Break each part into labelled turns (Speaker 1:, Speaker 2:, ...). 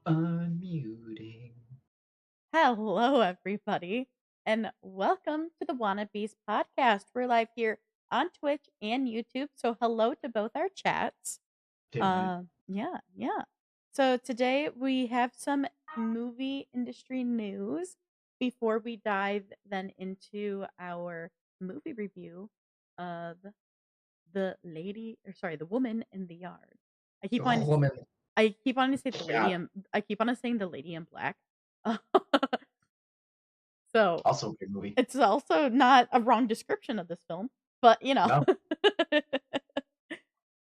Speaker 1: Unmuting.
Speaker 2: Hello, everybody, and welcome to the Wannabes podcast. We're live here on Twitch and YouTube, so hello to both our chats.
Speaker 1: Didn't.
Speaker 2: Yeah. So today we have some movie industry news before we dive then into our movie review of the woman in the yard. I keep wanting to,
Speaker 1: Woman.
Speaker 2: I keep wanting to say the lady
Speaker 1: Yeah.
Speaker 2: in, I keep on saying the lady in black. So
Speaker 1: Also a good movie.
Speaker 2: it's also not a wrong description of this film, but
Speaker 1: No.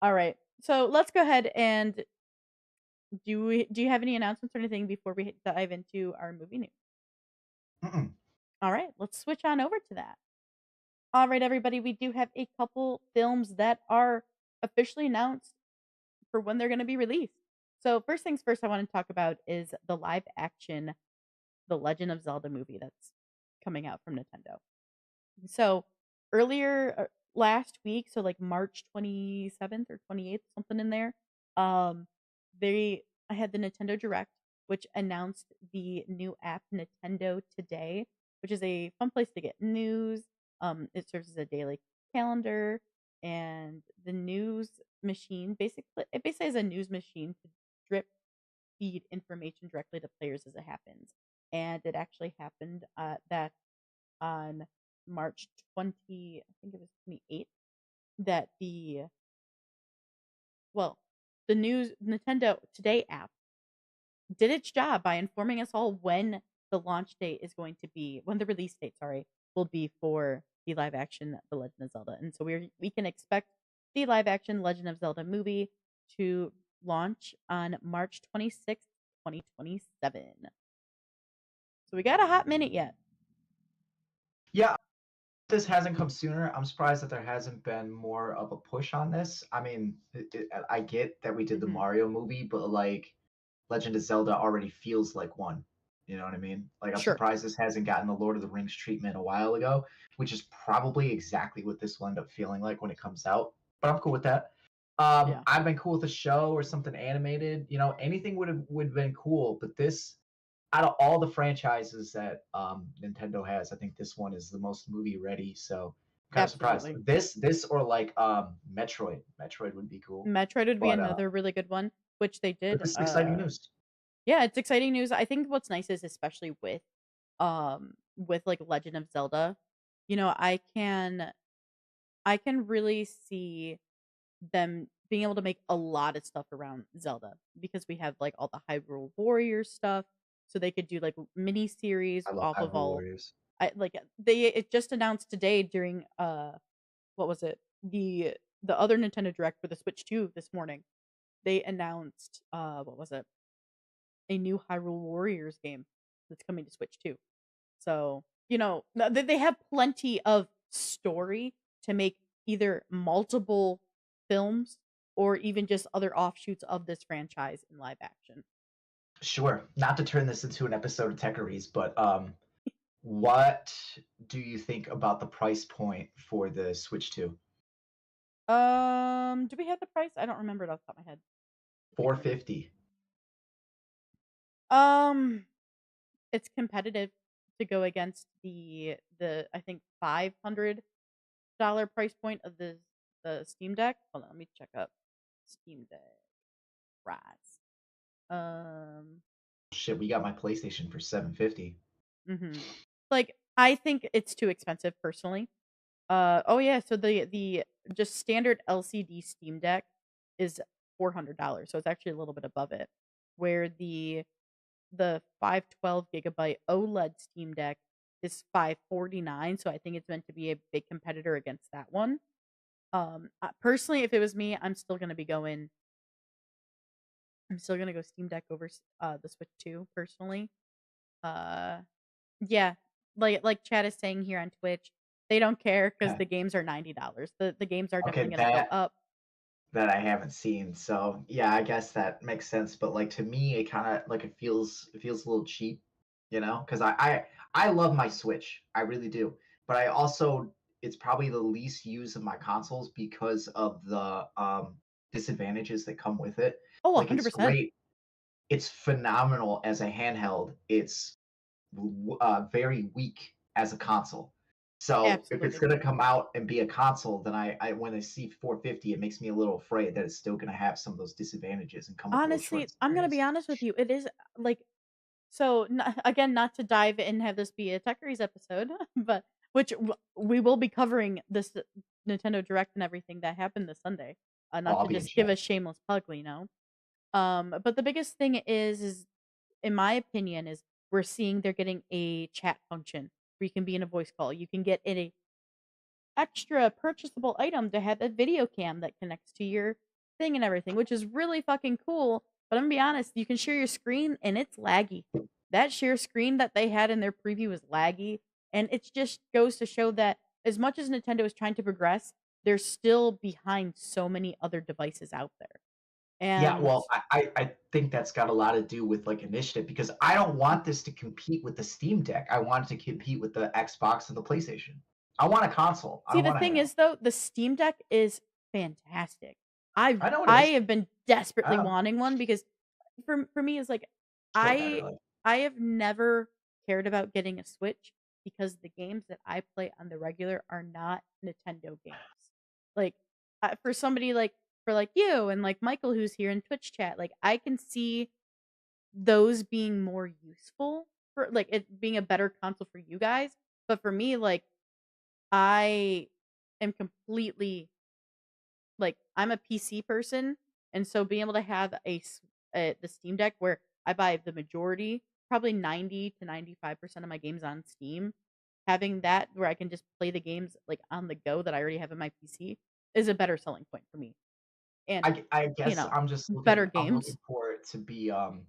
Speaker 2: All right. So let's go ahead and do you have any announcements or anything before we dive into our movie news?
Speaker 1: Mm-mm.
Speaker 2: All right, let's switch on over to that. All right, everybody, we do have a couple films that are officially announced for when they're going to be released. So first things first, I want to talk about is the live action The Legend of Zelda movie that's coming out from Nintendo. So earlier last week, so like March 27th or 28th, something in there, um, I had the Nintendo Direct, which announced the new app Nintendo Today, which is a fun place to get news. It serves as a daily calendar, and the news machine basically is a news machine to drip feed information directly to players as it happens. And it actually happened that on March 20, I think it was 28th, that well, the news Nintendo Today app did its job by informing us all when the launch date is going to be, when the release date, sorry, will be for the live action The Legend of Zelda. And so we can expect the live action Legend of Zelda movie to launch on March 26th, 2027. So we got a hot minute yet.
Speaker 1: Yeah, this hasn't come sooner. I'm surprised that there hasn't been more of a push on this. I mean, I get that we did the
Speaker 2: Mhm.
Speaker 1: Mario movie, but like Legend of Zelda already feels like one. You know what I mean? Like I'm
Speaker 2: Sure.
Speaker 1: surprised this hasn't gotten the Lord of the Rings treatment a while ago, which is probably exactly what this will end up feeling like when it comes out. But I'm cool with that.
Speaker 2: Yeah.
Speaker 1: I've been cool with a show or something animated. You know, anything would have been cool. But this, out of all the franchises that Nintendo has, I think this one is the most movie ready. So I'm kind of surprised.
Speaker 2: Absolutely.
Speaker 1: This or like Metroid. Metroid would be cool.
Speaker 2: Metroid would be
Speaker 1: But
Speaker 2: another really good one, which they
Speaker 1: but
Speaker 2: did.
Speaker 1: this is exciting news.
Speaker 2: Yeah, it's exciting news. I think what's nice is especially with like Legend of Zelda, you know, I can really see them being able to make a lot of stuff around Zelda because we have like all the Hyrule Warriors stuff, so they could do like mini series
Speaker 1: I love
Speaker 2: off of
Speaker 1: Hyrule
Speaker 2: all.
Speaker 1: Warriors.
Speaker 2: I like they it just announced today during what was it? The other Nintendo Direct for the Switch 2 this morning. They announced what was it? A new Hyrule Warriors game that's coming to Switch 2. So, you know, they have plenty of story to make either multiple films or even just other offshoots of this franchise in live action.
Speaker 1: Sure. Not to turn this into an episode of Techies, but what do you think about the price point for the Switch 2?
Speaker 2: Do we have the price? I don't remember it off the top of my head. Take a look.
Speaker 1: 450.
Speaker 2: Um, it's competitive to go against the I think $500 price point of the Steam Deck. Hold on, let me check up Steam Deck price. Um,
Speaker 1: Shit, we got my PlayStation for 750.
Speaker 2: mhm. Like, I think it's too expensive personally. Oh yeah, so the just standard LCD Steam Deck is $400, so it's actually a little bit above it. Where the 512 gigabyte OLED Steam Deck is 549, so I think it's meant to be a big competitor against that one. Personally, if it was me, I'm still gonna go Steam Deck over the Switch 2 personally. Uh, yeah, like Chad is saying here on Twitch, they don't care because
Speaker 1: Okay.
Speaker 2: the games are $90. The games are
Speaker 1: Okay,
Speaker 2: definitely gonna go
Speaker 1: that
Speaker 2: up.
Speaker 1: that I haven't seen. So yeah, I guess that makes sense. But like to me, it kind of like it feels a little cheap, you know? Because I love my Switch, I really do. But I also it's probably the least used of my consoles because of the disadvantages that come with it.
Speaker 2: Oh,
Speaker 1: Like it's
Speaker 2: 100%.
Speaker 1: great it's phenomenal as a handheld. It's very weak as a console. So if it's
Speaker 2: Absolutely.
Speaker 1: gonna come out and be a console, then I when I see 450, it makes me a little afraid that it's still gonna have some of those disadvantages and come with a little short
Speaker 2: Honestly, I'm gonna be
Speaker 1: experience.
Speaker 2: honest with you, it is, like so, again, not to dive and have this be a Techies episode, but which we will be covering this Nintendo Direct and everything that happened this Sunday.
Speaker 1: Oh,
Speaker 2: Not
Speaker 1: I'll
Speaker 2: to
Speaker 1: be in
Speaker 2: just give
Speaker 1: chat.
Speaker 2: a shameless plug, you know. But the biggest thing is in my opinion, is we're seeing they're getting a chat function where you can be in a voice call. You can get a extra purchasable item to have a video cam that connects to your thing and everything, which is really fucking cool. But I'm gonna be honest, you can share your screen and it's laggy. That share screen that they had in their preview is laggy. And it just goes to show that as much as Nintendo is trying to progress, they're still behind so many other devices out there.
Speaker 1: Yeah,
Speaker 2: And
Speaker 1: well, I think that's got a lot to do with like initiative because I don't want this to compete with the Steam Deck. I want it to compete with the Xbox and the PlayStation. I want a console. I
Speaker 2: see,
Speaker 1: don't
Speaker 2: the
Speaker 1: want a
Speaker 2: thing
Speaker 1: handheld.
Speaker 2: is though, the Steam Deck is fantastic.
Speaker 1: I know it
Speaker 2: I
Speaker 1: is.
Speaker 2: have been
Speaker 1: I
Speaker 2: desperately
Speaker 1: know.
Speaker 2: wanting one because for me it's like
Speaker 1: Short battery
Speaker 2: I
Speaker 1: life.
Speaker 2: I have never cared about getting a Switch because the games that I play on the regular are not Nintendo games. Like for somebody like for like you and like Michael who's here in Twitch chat, like I can see those being more useful for like it being a better console for you guys, but for me like I am completely like, I'm a PC person, and so being able to have the Steam Deck where I buy the majority, probably 90 to 95% of my games on Steam, having that where I can just play the games, like, on the go that I already have in my PC is a better selling point for me, and,
Speaker 1: I
Speaker 2: you
Speaker 1: guess
Speaker 2: know,
Speaker 1: I'm just
Speaker 2: better
Speaker 1: looking. I'm
Speaker 2: games.
Speaker 1: looking for it to be. I'm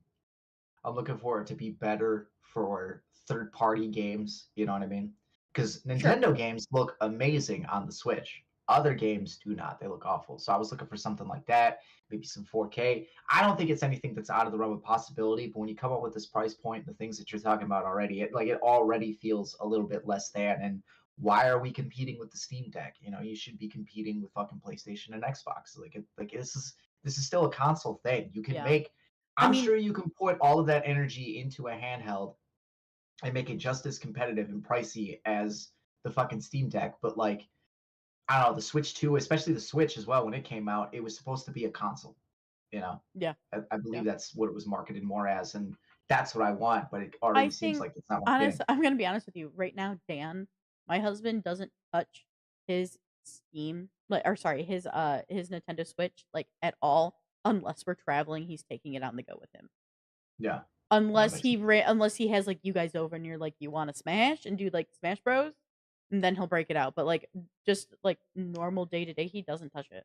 Speaker 1: looking for it to be better for third party games. You know what I mean? Because
Speaker 2: Sure.
Speaker 1: Nintendo games look amazing on the Switch. Other games do not. They look awful. So I was looking for something like that, maybe some 4K. I don't think it's anything that's out of the realm of possibility. But when you come up with this price point, the things that you're talking about already, it already feels a little bit less than. And why are we competing with the Steam Deck? You know, you should be competing with fucking PlayStation and Xbox. This is still a console thing. You can
Speaker 2: Yeah.
Speaker 1: make
Speaker 2: I
Speaker 1: I'm
Speaker 2: mean,
Speaker 1: sure you can put all of that energy into a handheld and make it just as competitive and pricey as the fucking Steam Deck. But like, I don't know, the Switch 2, especially the Switch as well, when it came out, it was supposed to be a console. You know,
Speaker 2: yeah,
Speaker 1: I believe
Speaker 2: yeah.
Speaker 1: that's what it was marketed more as, and that's what I want. But it already
Speaker 2: I
Speaker 1: seems
Speaker 2: think
Speaker 1: like it's not what I'm
Speaker 2: honest
Speaker 1: getting.
Speaker 2: I'm gonna be honest with you. Right now, Dan, my husband doesn't touch his Steam like or sorry, his Nintendo Switch like at all unless we're traveling, he's taking it on the go with him.
Speaker 1: Yeah, well, that
Speaker 2: Unless
Speaker 1: makes sense.
Speaker 2: unless he has like you guys over and you're like you want to smash and do like Smash Bros, and then he'll break it out. But like just like normal day to day, he doesn't touch it.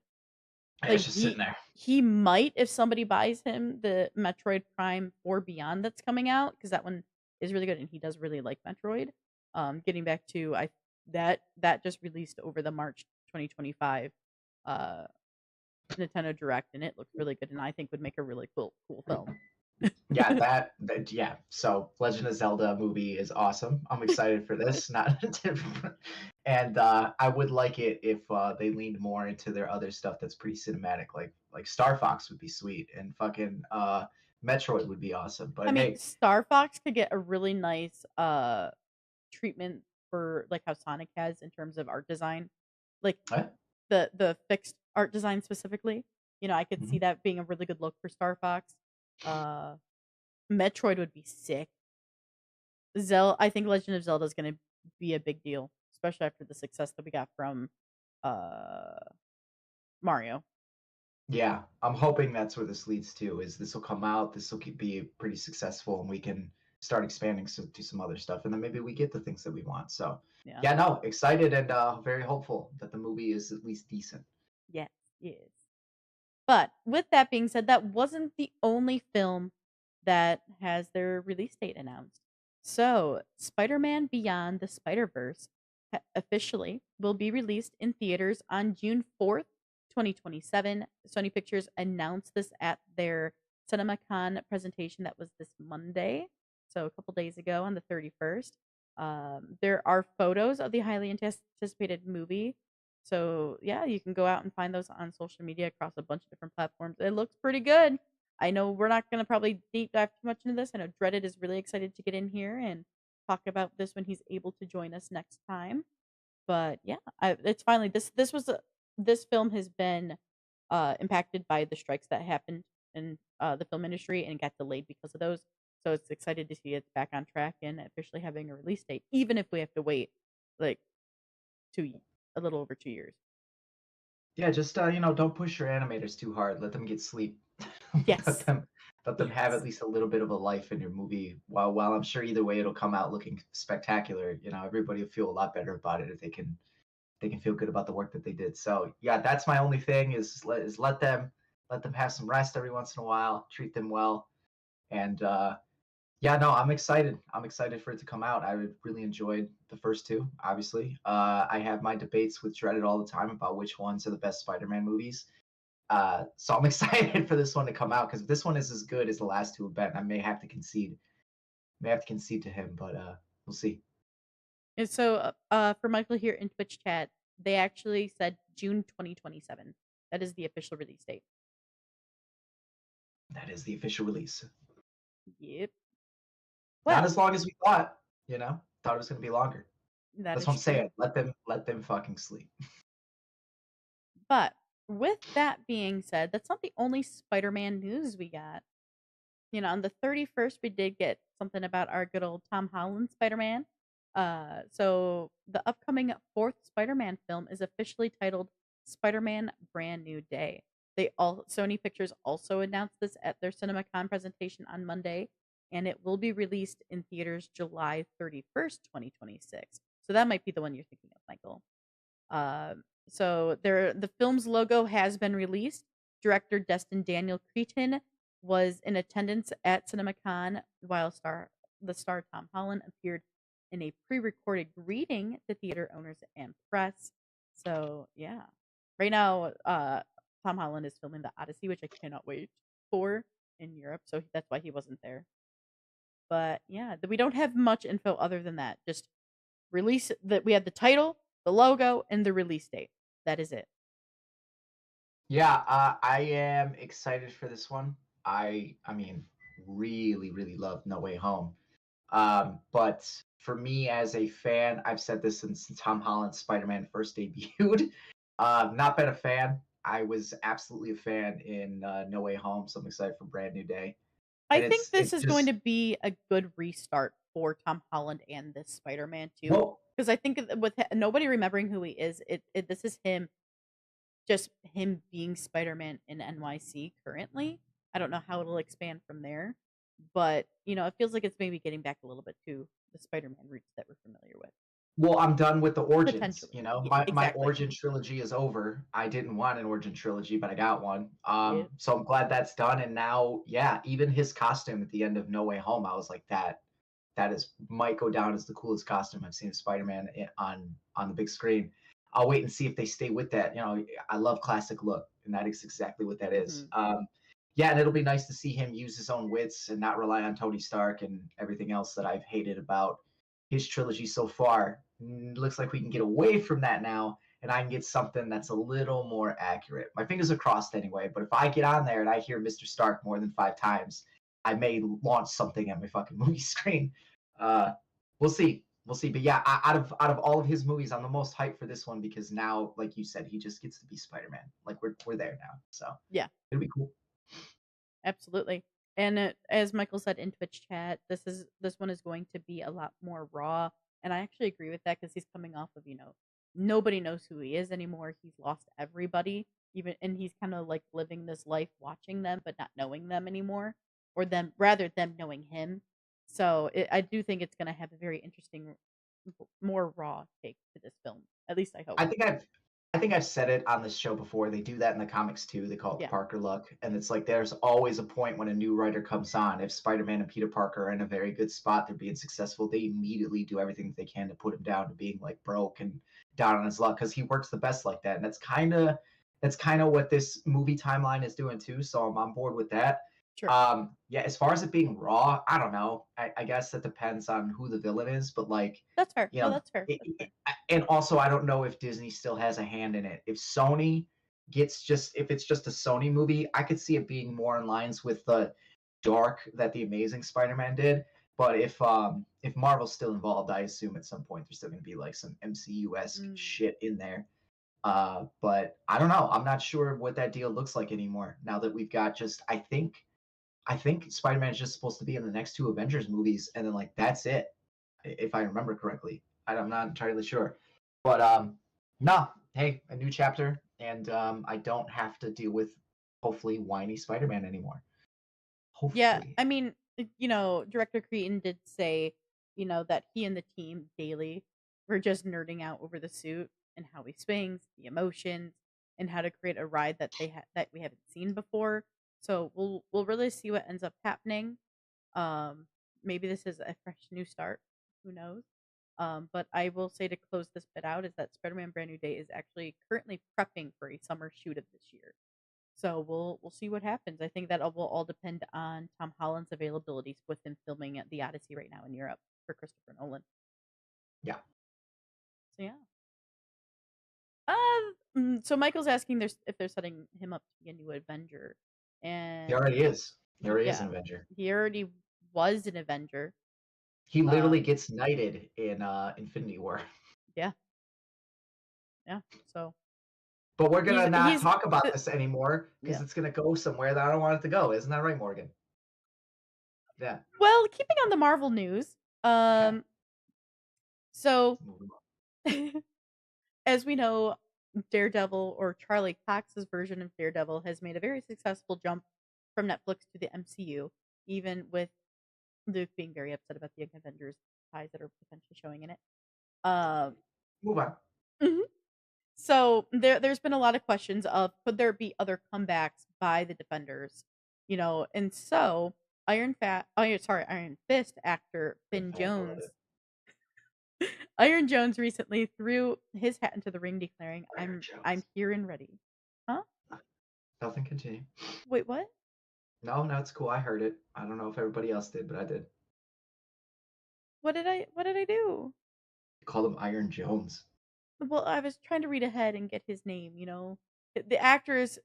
Speaker 1: Yeah,
Speaker 2: Like,
Speaker 1: it's just sitting there.
Speaker 2: he might if somebody buys him the Metroid Prime 4 Beyond that's coming out because that one is really good, and he does really like Metroid. Getting back to I that just released over the March 2025, uh, Nintendo Direct, and it looks really good, and I think would make a really cool film.
Speaker 1: Yeah, that yeah. So Legend of Zelda movie is awesome. I'm excited for this. Not and I would like it if they leaned more into their other stuff that's pretty cinematic, like Star Fox would be sweet, and fucking Metroid would be awesome.
Speaker 2: I
Speaker 1: But
Speaker 2: mean,
Speaker 1: hey,
Speaker 2: Star Fox could get a really nice, treatment for, like, how Sonic has in terms of art design. Like,
Speaker 1: eh,
Speaker 2: the fixed art design specifically. You know, I could see
Speaker 1: mhm.
Speaker 2: that being a really good look for Star Fox. Uh, Metroid would be sick. I think Legend of Zelda is gonna be a big deal, especially after the success that we got from, uh, Mario.
Speaker 1: Yeah, I'm hoping that's where this leads to. Is this will come out, this will be pretty successful, and we can start expanding to some other stuff, and then maybe we get the things that we want. So
Speaker 2: Yeah.
Speaker 1: yeah, no, excited and very hopeful that the movie is at least decent.
Speaker 2: Yes, yes. But with that being said, that wasn't the only film that has their release date announced. So, Spider-Man Beyond the Spider-Verse officially will be released in theaters on June 4th, 2027. Sony Pictures announced this at their CinemaCon presentation that was this Monday, so a couple days ago on the 31st. There are photos of the highly anticipated movie, so, yeah, you can go out and find those on social media across a bunch of different platforms. It looks pretty good. I know we're not gonna probably deep dive too much into this. I know Dreaded is really excited to get in here and talk about this when he's able to join us next time. But yeah, it's finally this film has been impacted by the strikes that happened in the film industry and got delayed because of those. So it's excited to see it's back on track and officially having a release date, even if we have to wait like a little over 2 years.
Speaker 1: Yeah, just don't push your animators too hard. Let them get sleep. let
Speaker 2: Yes.
Speaker 1: them let them have at
Speaker 2: Yes.
Speaker 1: least a little bit of a life in your movie. While I'm sure either way it'll come out looking spectacular. Everybody will feel a lot better about it if they can feel good about the work that they did. So yeah, that's my only thing is let them have some rest every once in a while, treat them well, and yeah, no, I'm excited. I'm excited for it to come out. I really enjoyed the first two. Obviously, I have my debates with Dreaded all the time about which ones are the best Spider-Man movies. So I'm excited for this one to come out because if this one is as good as the last two have been, I may have to concede. May have to concede to him, but we'll see.
Speaker 2: And so for Michael here in Twitch chat, they actually said June 2027. That is the official release date.
Speaker 1: That is the official release.
Speaker 2: Yep.
Speaker 1: Not
Speaker 2: Well,
Speaker 1: as long as we thought. Thought it was going to be longer.
Speaker 2: that
Speaker 1: That's
Speaker 2: is
Speaker 1: what I'm
Speaker 2: true.
Speaker 1: saying. Let them fucking sleep.
Speaker 2: But with that being said, that's not the only Spider-Man news we got. On the 31st, we did get something about our good old Tom Holland Spider-Man. So the upcoming fourth Spider-Man film is officially titled Spider-Man Brand New Day. Sony Pictures also announced this at their CinemaCon presentation on Monday, and it will be released in theaters July 31st, 2026. So that might be the one you're thinking of, Michael. The film's logo has been released. Director Destin Daniel Cretton was in attendance at CinemaCon while the star Tom Holland appeared in a pre-recorded greeting to theater owners and press. So yeah, right now Tom Holland is filming the Odyssey, which I cannot wait for in Europe. So that's why he wasn't there. But yeah, we don't have much info other than that. Just release that we have the title, the logo, and the release date. That is it.
Speaker 1: Yeah, I am excited for this one. I mean, really, really love No Way Home. But for me as a fan, I've said this since Tom Holland's Spider-Man first debuted. Not been a fan. I was absolutely a fan in No Way Home, so I'm excited for Brand New Day.
Speaker 2: I
Speaker 1: And
Speaker 2: think this
Speaker 1: it's
Speaker 2: is going
Speaker 1: just
Speaker 2: to be a good restart for Tom Holland and this Spider-Man too,
Speaker 1: well,
Speaker 2: because I think with nobody remembering who he is, this is him, just him being Spider-Man in NYC currently. I don't know how it'll expand from there, but it feels like it's maybe getting back a little bit to the Spider-Man roots that we're familiar with.
Speaker 1: well, I'm done with the origins.
Speaker 2: Potentially, yeah,
Speaker 1: My
Speaker 2: exactly.
Speaker 1: origin trilogy is over. I didn't want an origin trilogy, but I got one.
Speaker 2: Yeah.
Speaker 1: So I'm glad that's done. And now, yeah, even his costume at the end of No Way Home, I was like, that is might go down as the coolest costume I've seen of Spider-Man on the big screen. I'll wait and see if they stay with that. I love classic look, and that is exactly what that is.
Speaker 2: Hmm.
Speaker 1: Yeah, and it'll be nice to see him use his own wits and not rely on Tony Stark and everything else that I've hated about his trilogy so far. Looks like we can get away from that now, and I can get something that's a little more accurate. My fingers are crossed anyway, but if I get on there and I hear Mr. Stark more than 5 times, I may launch something at my fucking movie screen. Uh, we'll see. We'll see. But yeah, out of all of his movies, I'm the most hyped for this one because now, like you said, he just gets to be Spider-Man. Like we're there now, so
Speaker 2: Yeah.
Speaker 1: it'll be cool.
Speaker 2: Absolutely. And as Michael said in Twitch chat, this one is going to be a lot more raw, and I actually agree with that because he's coming off of nobody knows who he is anymore. He's lost everybody, and he's kind of like living this life watching them but not knowing them anymore, or them knowing him. So I do think it's going to have a very interesting, more raw take to this film. At least I hope.
Speaker 1: I think I've I think I've said it on this show before. They do that in the comics too. They call it the
Speaker 2: Yeah.
Speaker 1: Parker luck, and it's like there's always a point when a new writer comes on. If Spider-Man and Peter Parker are in a very good spot, they're being successful. They immediately do everything that they can to put him down to being like broke and down on his luck because he works the best like that, and that's kind of what this movie timeline is doing too. So I'm on board with that.
Speaker 2: Sure.
Speaker 1: Yeah, as far as it being raw, I don't know. I guess that depends on who the villain is, but like,
Speaker 2: That's fair.
Speaker 1: you
Speaker 2: No,
Speaker 1: know,
Speaker 2: that's fair. That's fair.
Speaker 1: and also I don't know if Disney still has a hand in it. If Sony gets just if it's just a Sony movie, I could see it being more in lines with the dark that the Amazing Spider-Man did. But if Marvel's still involved, I assume at some point there's still gonna be like some MCU-esque
Speaker 2: Mm.
Speaker 1: shit in there. But I don't know. I'm not sure what that deal looks like anymore. Now that we've got just I think Spider-Man is just supposed to be in the next two Avengers movies, and then like that's it, if I remember correctly. I'm not entirely sure, but no. Hey, a new chapter, and I don't have to deal with hopefully whiny Spider-Man anymore.
Speaker 2: Yeah,
Speaker 1: Hopefully,
Speaker 2: I mean, Director Creaton did say, that he and the team daily were just nerding out over the suit and how he swings, the emotions, and how to create a ride that we haven't seen before. So we'll really see what ends up happening. Um, Maybe this is a fresh new start. Who knows? But I will say to close this bit out is that Spider-Man Brand New Day is actually currently prepping for a summer shoot of this year. So we'll see what happens. I think that will all depend on Tom Holland's availability with him filming at the Odyssey right now in Europe for Christopher Nolan.
Speaker 1: yeah,
Speaker 2: So yeah. So Michael's asking if they're setting him up to be a new Avenger,
Speaker 1: he
Speaker 2: and
Speaker 1: already is. He already is
Speaker 2: yeah,
Speaker 1: an Avenger.
Speaker 2: he already was an Avenger.
Speaker 1: He literally
Speaker 2: Um,
Speaker 1: gets knighted in Infinity War.
Speaker 2: yeah, yeah. So
Speaker 1: But we're gonna not
Speaker 2: he's
Speaker 1: talk about this anymore because
Speaker 2: yeah.
Speaker 1: it's gonna go somewhere that I don't want it to go. Isn't that right, Morgan? Yeah.
Speaker 2: Well, keeping on the Marvel news,
Speaker 1: Okay.
Speaker 2: so
Speaker 1: Moving on.
Speaker 2: as we know, Daredevil or Charlie Cox's version of Daredevil has made a very successful jump from Netflix to the MCU, even with Luke being very upset about the Young Avengers ties that are potentially showing in it. Um,
Speaker 1: Move on.
Speaker 2: mhm. So there's been a lot of questions of could there be other comebacks by the Defenders, and so Iron Fist actor Finn
Speaker 1: I love it.
Speaker 2: Jones Iron Jones recently threw his hat into the ring, declaring,
Speaker 1: Iron
Speaker 2: I'm
Speaker 1: Jones.
Speaker 2: here and ready." Huh?
Speaker 1: Nothing. Continue.
Speaker 2: Wait, what?
Speaker 1: No, no, it's cool. I heard it. I don't know if everybody else did, but I did.
Speaker 2: What did I do?
Speaker 1: You called him Iron Jones.
Speaker 2: Well, I was trying to read ahead and get his name. The actor is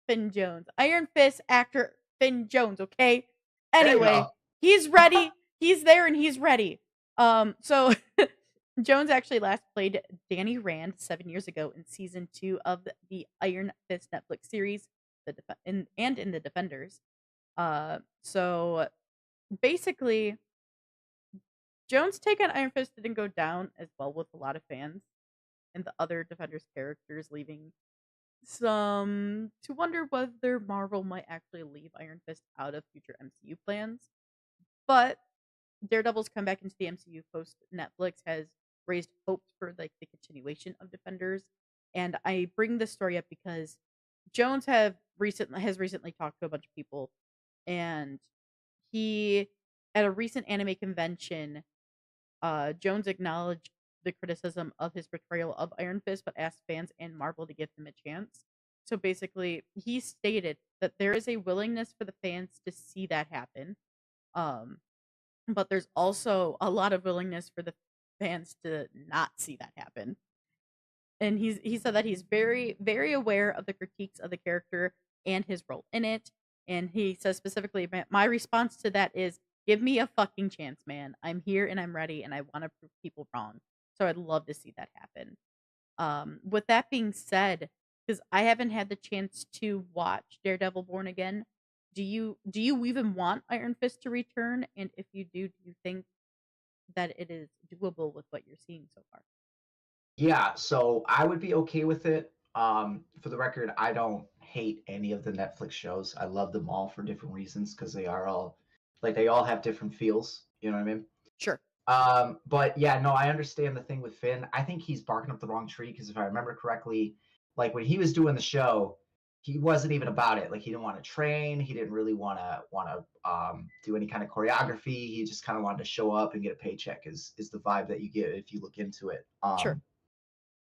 Speaker 2: Finn Jones, Iron Fist actor Finn Jones. Okay.
Speaker 1: There you
Speaker 2: Anyway,
Speaker 1: go.
Speaker 2: he's ready. He's there and he's ready. So Jones actually last played Danny Rand 7 years ago in season 2 of the Iron Fist Netflix series, and in the Defenders. So basically, Jones' take on Iron Fist didn't go down as well with a lot of fans, and the other Defenders characters leaving some to wonder whether Marvel might actually leave Iron Fist out of future MCU plans. But Daredevil's comeback into the MCU post Netflix has raised hopes for like the continuation of Defenders. And I bring this story up because Jones has recently talked to a bunch of people, and he at a recent anime convention, Jones acknowledged the criticism of his portrayal of Iron Fist, but asked fans and Marvel to give him a chance. So basically, he stated that there is a willingness for the fans to see that happen. Um, but there's also a lot of willingness for the fans to not see that happen. And he said that he's very very aware of the critiques of the character and his role in it. And he says specifically, my response to that is, give me a fucking chance, man. I'm here and I'm ready, and I want to prove people wrong. So I'd love to see that happen. With that being said, because I haven't had the chance to watch Daredevil Born Again, do you even want Iron Fist to return? And if you do you think that it is doable with what you're seeing so far?
Speaker 1: Yeah, so I would be okay with it. For the record, I don't hate any of the Netflix shows. I love them all for different reasons because they are all like they all have different feels. You know what I mean?
Speaker 2: Sure.
Speaker 1: But yeah, no, I understand the thing with Finn. I think he's barking up the wrong tree because if I remember correctly, like when he was doing the show, he wasn't even about it. Like he didn't want to train. He didn't really want to do any kind of choreography. He just kind of wanted to show up and get a paycheck. Is the vibe that you get if you look into it.
Speaker 2: Sure.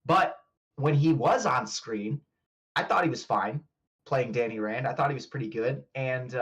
Speaker 1: But when he was on screen, I thought he was fine playing Danny Rand. I thought he was pretty good. And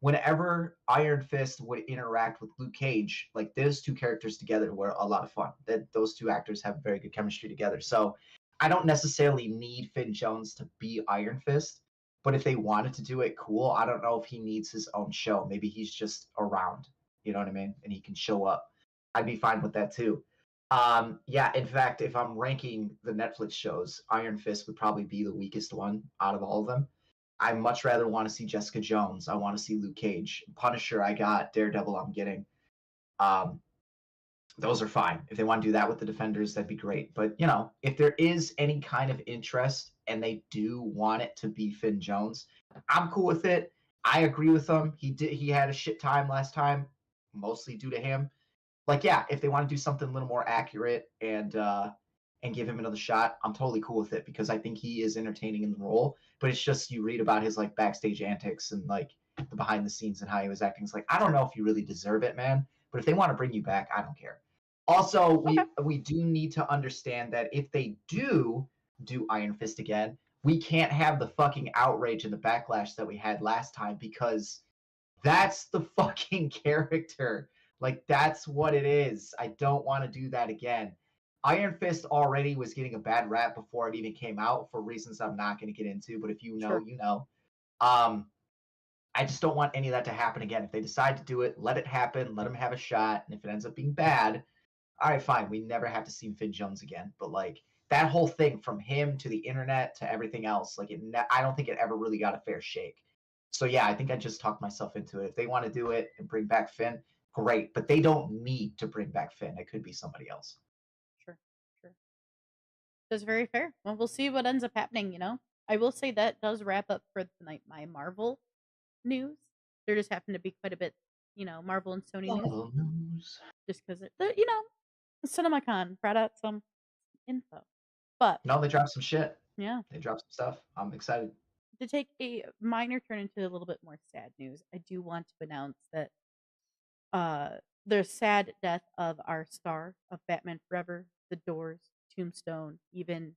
Speaker 1: whenever Iron Fist would interact with Luke Cage, like those two characters together were a lot of fun. That those two actors have very good chemistry together. So I don't necessarily need Finn Jones to be Iron Fist, but if they wanted to do it, cool. I don't know if he needs his own show. Maybe he's just around. You know what I mean? And he can show up. I'd be fine with that too. Yeah, in fact, if I'm ranking the Netflix shows, Iron Fist would probably be the weakest one out of all of them. I much rather want to see Jessica Jones. I want to see Luke Cage. Punisher, I got. Daredevil, I'm getting. Um, those are fine. If they want to do that with the Defenders, that'd be great. But, you know, if there is any kind of interest and they do want it to be Finn Jones, I'm cool with it. I agree with them. He had a shit time last time, mostly due to him. Like, yeah, if they want to do something a little more accurate and give him another shot, I'm totally cool with it because I think he is entertaining in the role. But it's just you read about his like backstage antics and like the behind the scenes and how he was acting. It's like I don't know if you really deserve it, man. But if they want to bring you back, I don't care. Also,
Speaker 2: Okay.
Speaker 1: we do need to understand that if they do Iron Fist again, we can't have the fucking outrage and the backlash that we had last time because that's the fucking character. Like that's what it is. I don't want to do that again. Iron Fist already was getting a bad rap before it even came out for reasons I'm not going to get into, but if you know,
Speaker 2: Sure.
Speaker 1: you know. Um I just don't want any of that to happen again. If they decide to do it, let it happen, let them have a shot, and if it ends up being bad, all right, fine. We never have to see Finn Jones again. But like that whole thing from him to the internet to everything else, like I don't think it ever really got a fair shake. So yeah, I think I just talked myself into it. If they want to do it and bring back Finn, great. But they don't need to bring back Finn. It could be somebody else.
Speaker 2: Sure. Sure. That's very fair. Well, we'll see what ends up happening, you know? I will say that does wrap up for tonight my Marvel news. There just happened to be quite a bit, Marvel and Sony news,
Speaker 1: Marvel news.
Speaker 2: just because CinemaCon brought out some info. But
Speaker 1: No, they dropped some shit.
Speaker 2: yeah,
Speaker 1: They dropped some stuff. I'm excited.
Speaker 2: to take a minor turn into a little bit more sad news, I do want to announce that uh the sad death of our star of Batman Forever, The Doors, Tombstone, even,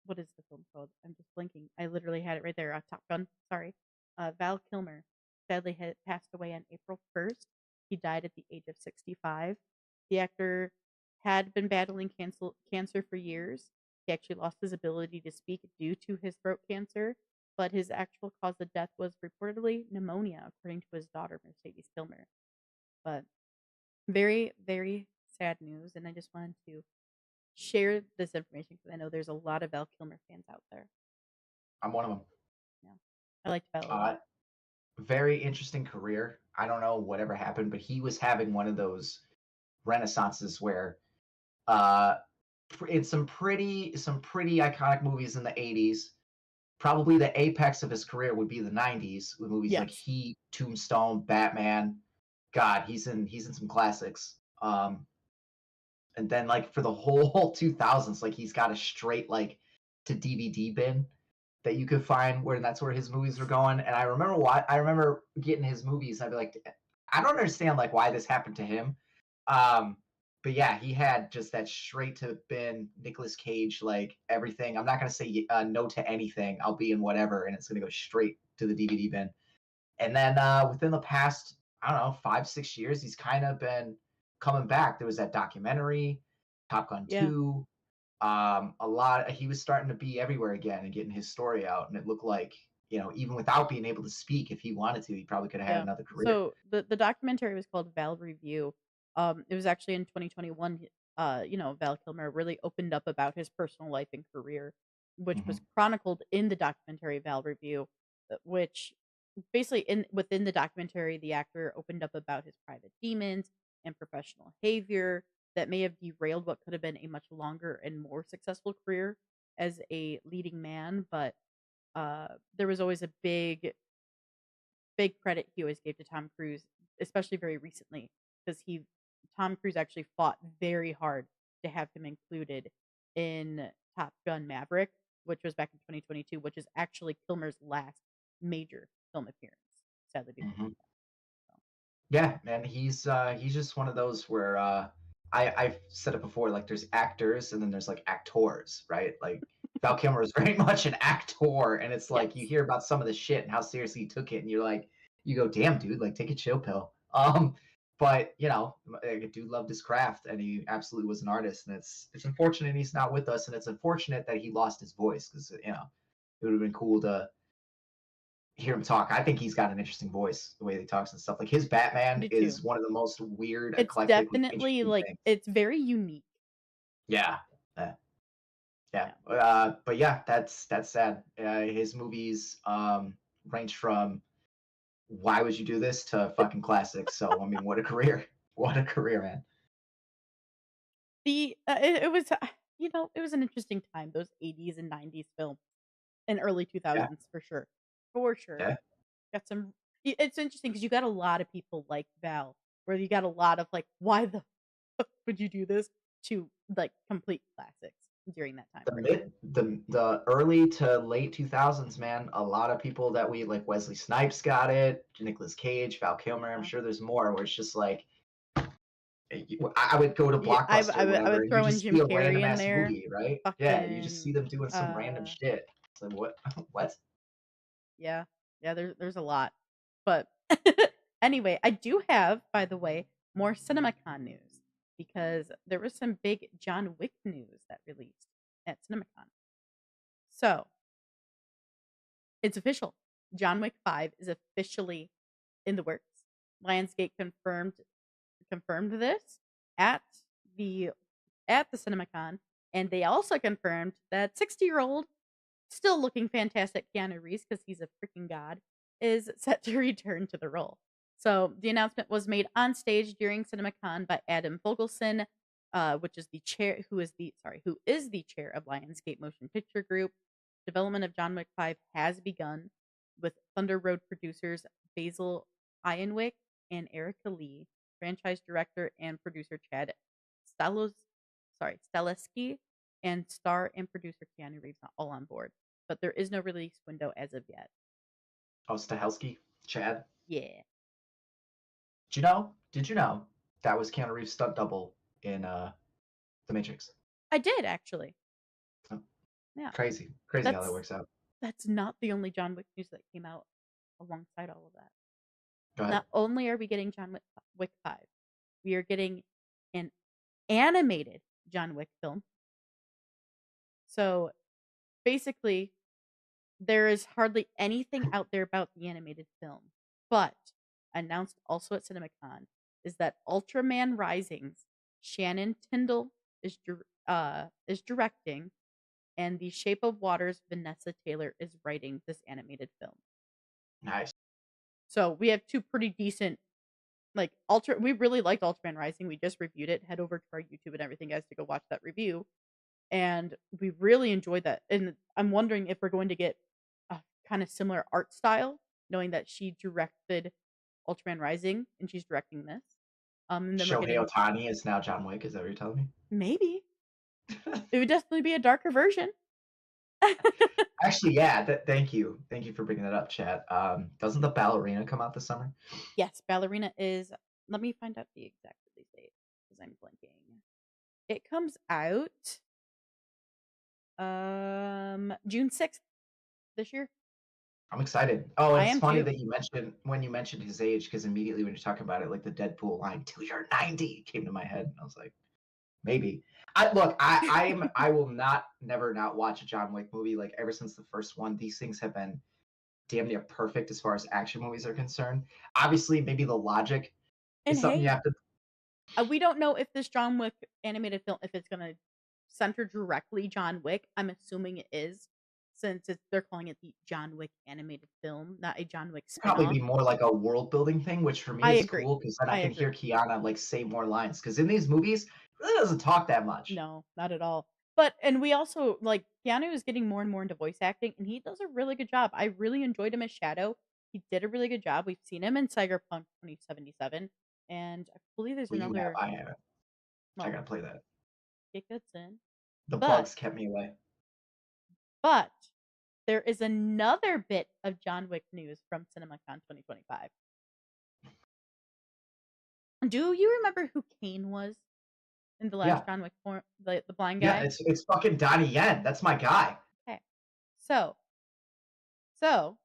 Speaker 2: what is the film called? I'm just blinking. I literally had it right there. Top Gun. Sorry. Val Kilmer sadly had passed away on April 1st. He died at the age of 65. The actor had been battling cancer for years. He actually lost his ability to speak due to his throat cancer, but his actual cause of death was reportedly pneumonia, according to his daughter, Mercedes Kilmer. But very, very sad news, and I just wanted to share this information because I know there's a lot of Val Kilmer fans out there.
Speaker 1: I'm one of them.
Speaker 2: Yeah, I liked Val a lot.
Speaker 1: Very interesting career. I don't know whatever happened, but he was having one of those renaissances where uh in some pretty iconic movies in the 80s, probably the apex of his career would be the 90s with movies like
Speaker 2: Yes.
Speaker 1: Heat, Tombstone, Batman. God, he's in some classics. And then like for the whole 2000s, like he's got a straight like to DVD bin that you could find where that's where his movies were going. And I remember getting his movies. I'd be like, I don't understand like why this happened to him. Um, but yeah, he had just that straight to bin Nicolas Cage like everything. I'm not gonna say no to anything. I'll be in whatever, and it's gonna go straight to the DVD bin. And then within the past, I don't know, 5, 6 years, he's kind of been coming back. There was that documentary, Top Gun
Speaker 2: Yeah.
Speaker 1: 2. A lot. He was starting to be everywhere again and getting his story out, and it looked like even without being able to speak, if he wanted to, he probably could have had
Speaker 2: Yeah.
Speaker 1: another career.
Speaker 2: So the documentary was called Val Review. It was actually in 2021. Val Kilmer really opened up about his personal life and career, which
Speaker 1: Hmm.
Speaker 2: was chronicled in the documentary Val Review, which basically within the documentary, the actor opened up about his private demons and professional behavior that may have derailed what could have been a much longer and more successful career as a leading man. But there was always a big credit he always gave to Tom Cruise, especially very recently, because Tom Cruise actually fought very hard to have him included in Top Gun Maverick, which was back in 2022, which is actually Kilmer's last major film appearance. Sadly, before
Speaker 1: Hmm.
Speaker 2: he died.
Speaker 1: Yeah, man, he's just one of those where I've said it before. Like, there's actors and then there's like actors, right? Like Val Kilmer is very much an actor, and it's
Speaker 2: So,
Speaker 1: like you
Speaker 2: yes.
Speaker 1: hear about some of the shit and how seriously he took it, and you go, damn, dude, like take a chill pill. but a dude loved his craft, and he absolutely was an artist. And it's unfortunate he's not with us, and it's unfortunate that he lost his voice because it would have been cool to hear him talk. I think he's got an interesting voice, the way he talks and stuff. Like his
Speaker 2: I
Speaker 1: Batman
Speaker 2: do too.
Speaker 1: is one of the most weird,
Speaker 2: It's
Speaker 1: eclectic,
Speaker 2: definitely
Speaker 1: interesting
Speaker 2: like
Speaker 1: things.
Speaker 2: it's very unique.
Speaker 1: Yeah, yeah, yeah.
Speaker 2: Yeah.
Speaker 1: But yeah, that's sad. His movies range from "Why would you do this" to fucking classics. So I mean, what a career! What a career, man.
Speaker 2: It was it was an interesting time, those 80s and 90s films and early
Speaker 1: Yeah,
Speaker 2: 2000s for sure. For sure.
Speaker 1: yeah.
Speaker 2: Got some it's interesting because you got a lot of people like Val, where you got a lot of like, "Why the fuck would you do this?" to like complete classics during that time
Speaker 1: The
Speaker 2: for sure.
Speaker 1: mid the early to late 2000s, man, a lot of people that we like Wesley Snipes got it, Nicolas Cage, Val Kilmer, I'm
Speaker 2: Yeah.
Speaker 1: sure there's more where it's just like I would go to
Speaker 2: Yeah,
Speaker 1: Blockbuster or
Speaker 2: I
Speaker 1: whatever,
Speaker 2: would
Speaker 1: and you
Speaker 2: throw in
Speaker 1: just see
Speaker 2: Jim
Speaker 1: a
Speaker 2: Carrey
Speaker 1: random
Speaker 2: in
Speaker 1: ass
Speaker 2: there.
Speaker 1: movie, right? Yeah, you just see
Speaker 2: Fucking,
Speaker 1: them doing some random
Speaker 2: uh
Speaker 1: shit. It's like what? What?
Speaker 2: yeah. Yeah, there's a lot. But anyway, I do have, by the way, more CinemaCon news because there was some big John Wick news that released at CinemaCon. So, it's official. John Wick 5 is officially in the works. Lionsgate confirmed this at the CinemaCon, and they also confirmed that 60-year-old, still looking fantastic Keanu Reeves because he's a freaking god, is set to return to the role. So the announcement was made on stage during CinemaCon by Adam Fogelson, which is the chair, who is the chair of Lionsgate Motion Picture Group. Development of John Wick 5 has begun with Thunder Road producers Basil Ironwick and Erica Lee, franchise director and producer Chad Stalos, Staleski, and star and producer Keanu Reeves are all on board. But there is no release window as of yet.
Speaker 1: Oh, Stahelski, Chad.
Speaker 2: Yeah.
Speaker 1: Did you know that was Keanu Reeves' stunt double in The Matrix?
Speaker 2: I did actually.
Speaker 1: Oh,
Speaker 2: Yeah.
Speaker 1: crazy how that
Speaker 2: That's
Speaker 1: works out.
Speaker 2: that's not the only John Wick news that came out alongside all of that.
Speaker 1: Go ahead.
Speaker 2: Not only are we getting Wick 5, we are getting an animated John Wick film. So basically, there is hardly anything out there about the animated film. But announced also at CinemaCon is that Ultraman Rising's Shannon Tyndall is directing, and The Shape of Water's Vanessa Taylor is writing this animated film.
Speaker 1: Nice.
Speaker 2: So we have two pretty decent, like we really liked Ultraman Rising. We just reviewed it. Head over to our YouTube and everything, guys, to go watch that review. And we really enjoyed that. And I'm wondering if we're going to get a kind of similar art style, knowing that she directed Ultraman Rising and she's directing this. And then we're
Speaker 1: Shohei
Speaker 2: getting
Speaker 1: Ohtani is now John Wick. Is that what you're telling
Speaker 2: maybe it would definitely be a darker version.
Speaker 1: Actually, yeah. Thank you. Thank you for bringing that up, Chad. Doesn't the ballerina come out this summer?
Speaker 2: Yes, Ballerina is. Let me find out the exact release date because I'm blanking. It comes out June 6th this year.
Speaker 1: I'm excited. Oh, and
Speaker 2: I
Speaker 1: it's
Speaker 2: am
Speaker 1: funny
Speaker 2: too.
Speaker 1: that you mentioned his age because immediately when you're talking about it, like the Deadpool line "till you're 90" came to my head, and I was like, maybe. I will never not watch a John Wick movie. Like ever since the first one, these things have been damn near perfect as far as action movies are concerned. Obviously, maybe the logic
Speaker 2: And
Speaker 1: is something you
Speaker 2: hey,
Speaker 1: have to.
Speaker 2: we don't know if this John Wick animated film, if it's gonna center directly John Wick. I'm assuming it is, since they're calling it the John Wick animated film, not a John Wick
Speaker 1: Probably
Speaker 2: spinoff.
Speaker 1: be more like a world building thing, which for me
Speaker 2: I
Speaker 1: is
Speaker 2: agree.
Speaker 1: cool because then I
Speaker 2: I
Speaker 1: can hear
Speaker 2: agree.
Speaker 1: Kiana like say more lines. Because in these movies, he really doesn't talk that much.
Speaker 2: No, not at all. But and we also like Keanu is getting more and more into voice acting, and he does a really good job. I really enjoyed him as Shadow. He did a really good job. We've seen him in Cyberpunk 2077, and I believe there's
Speaker 1: Well, you have,
Speaker 2: another.
Speaker 1: I haven't. I
Speaker 2: Well,
Speaker 1: gotta play that.
Speaker 2: get good in.
Speaker 1: The
Speaker 2: But
Speaker 1: bugs kept me away.
Speaker 2: but there is another bit of John Wick news from CinemaCon 2025. Do you remember who Kane was in the last
Speaker 1: Yeah,
Speaker 2: John Wick form, the blind
Speaker 1: yeah.
Speaker 2: guy?
Speaker 1: It's fucking Donnie Yen. That's my guy.
Speaker 2: Okay. So so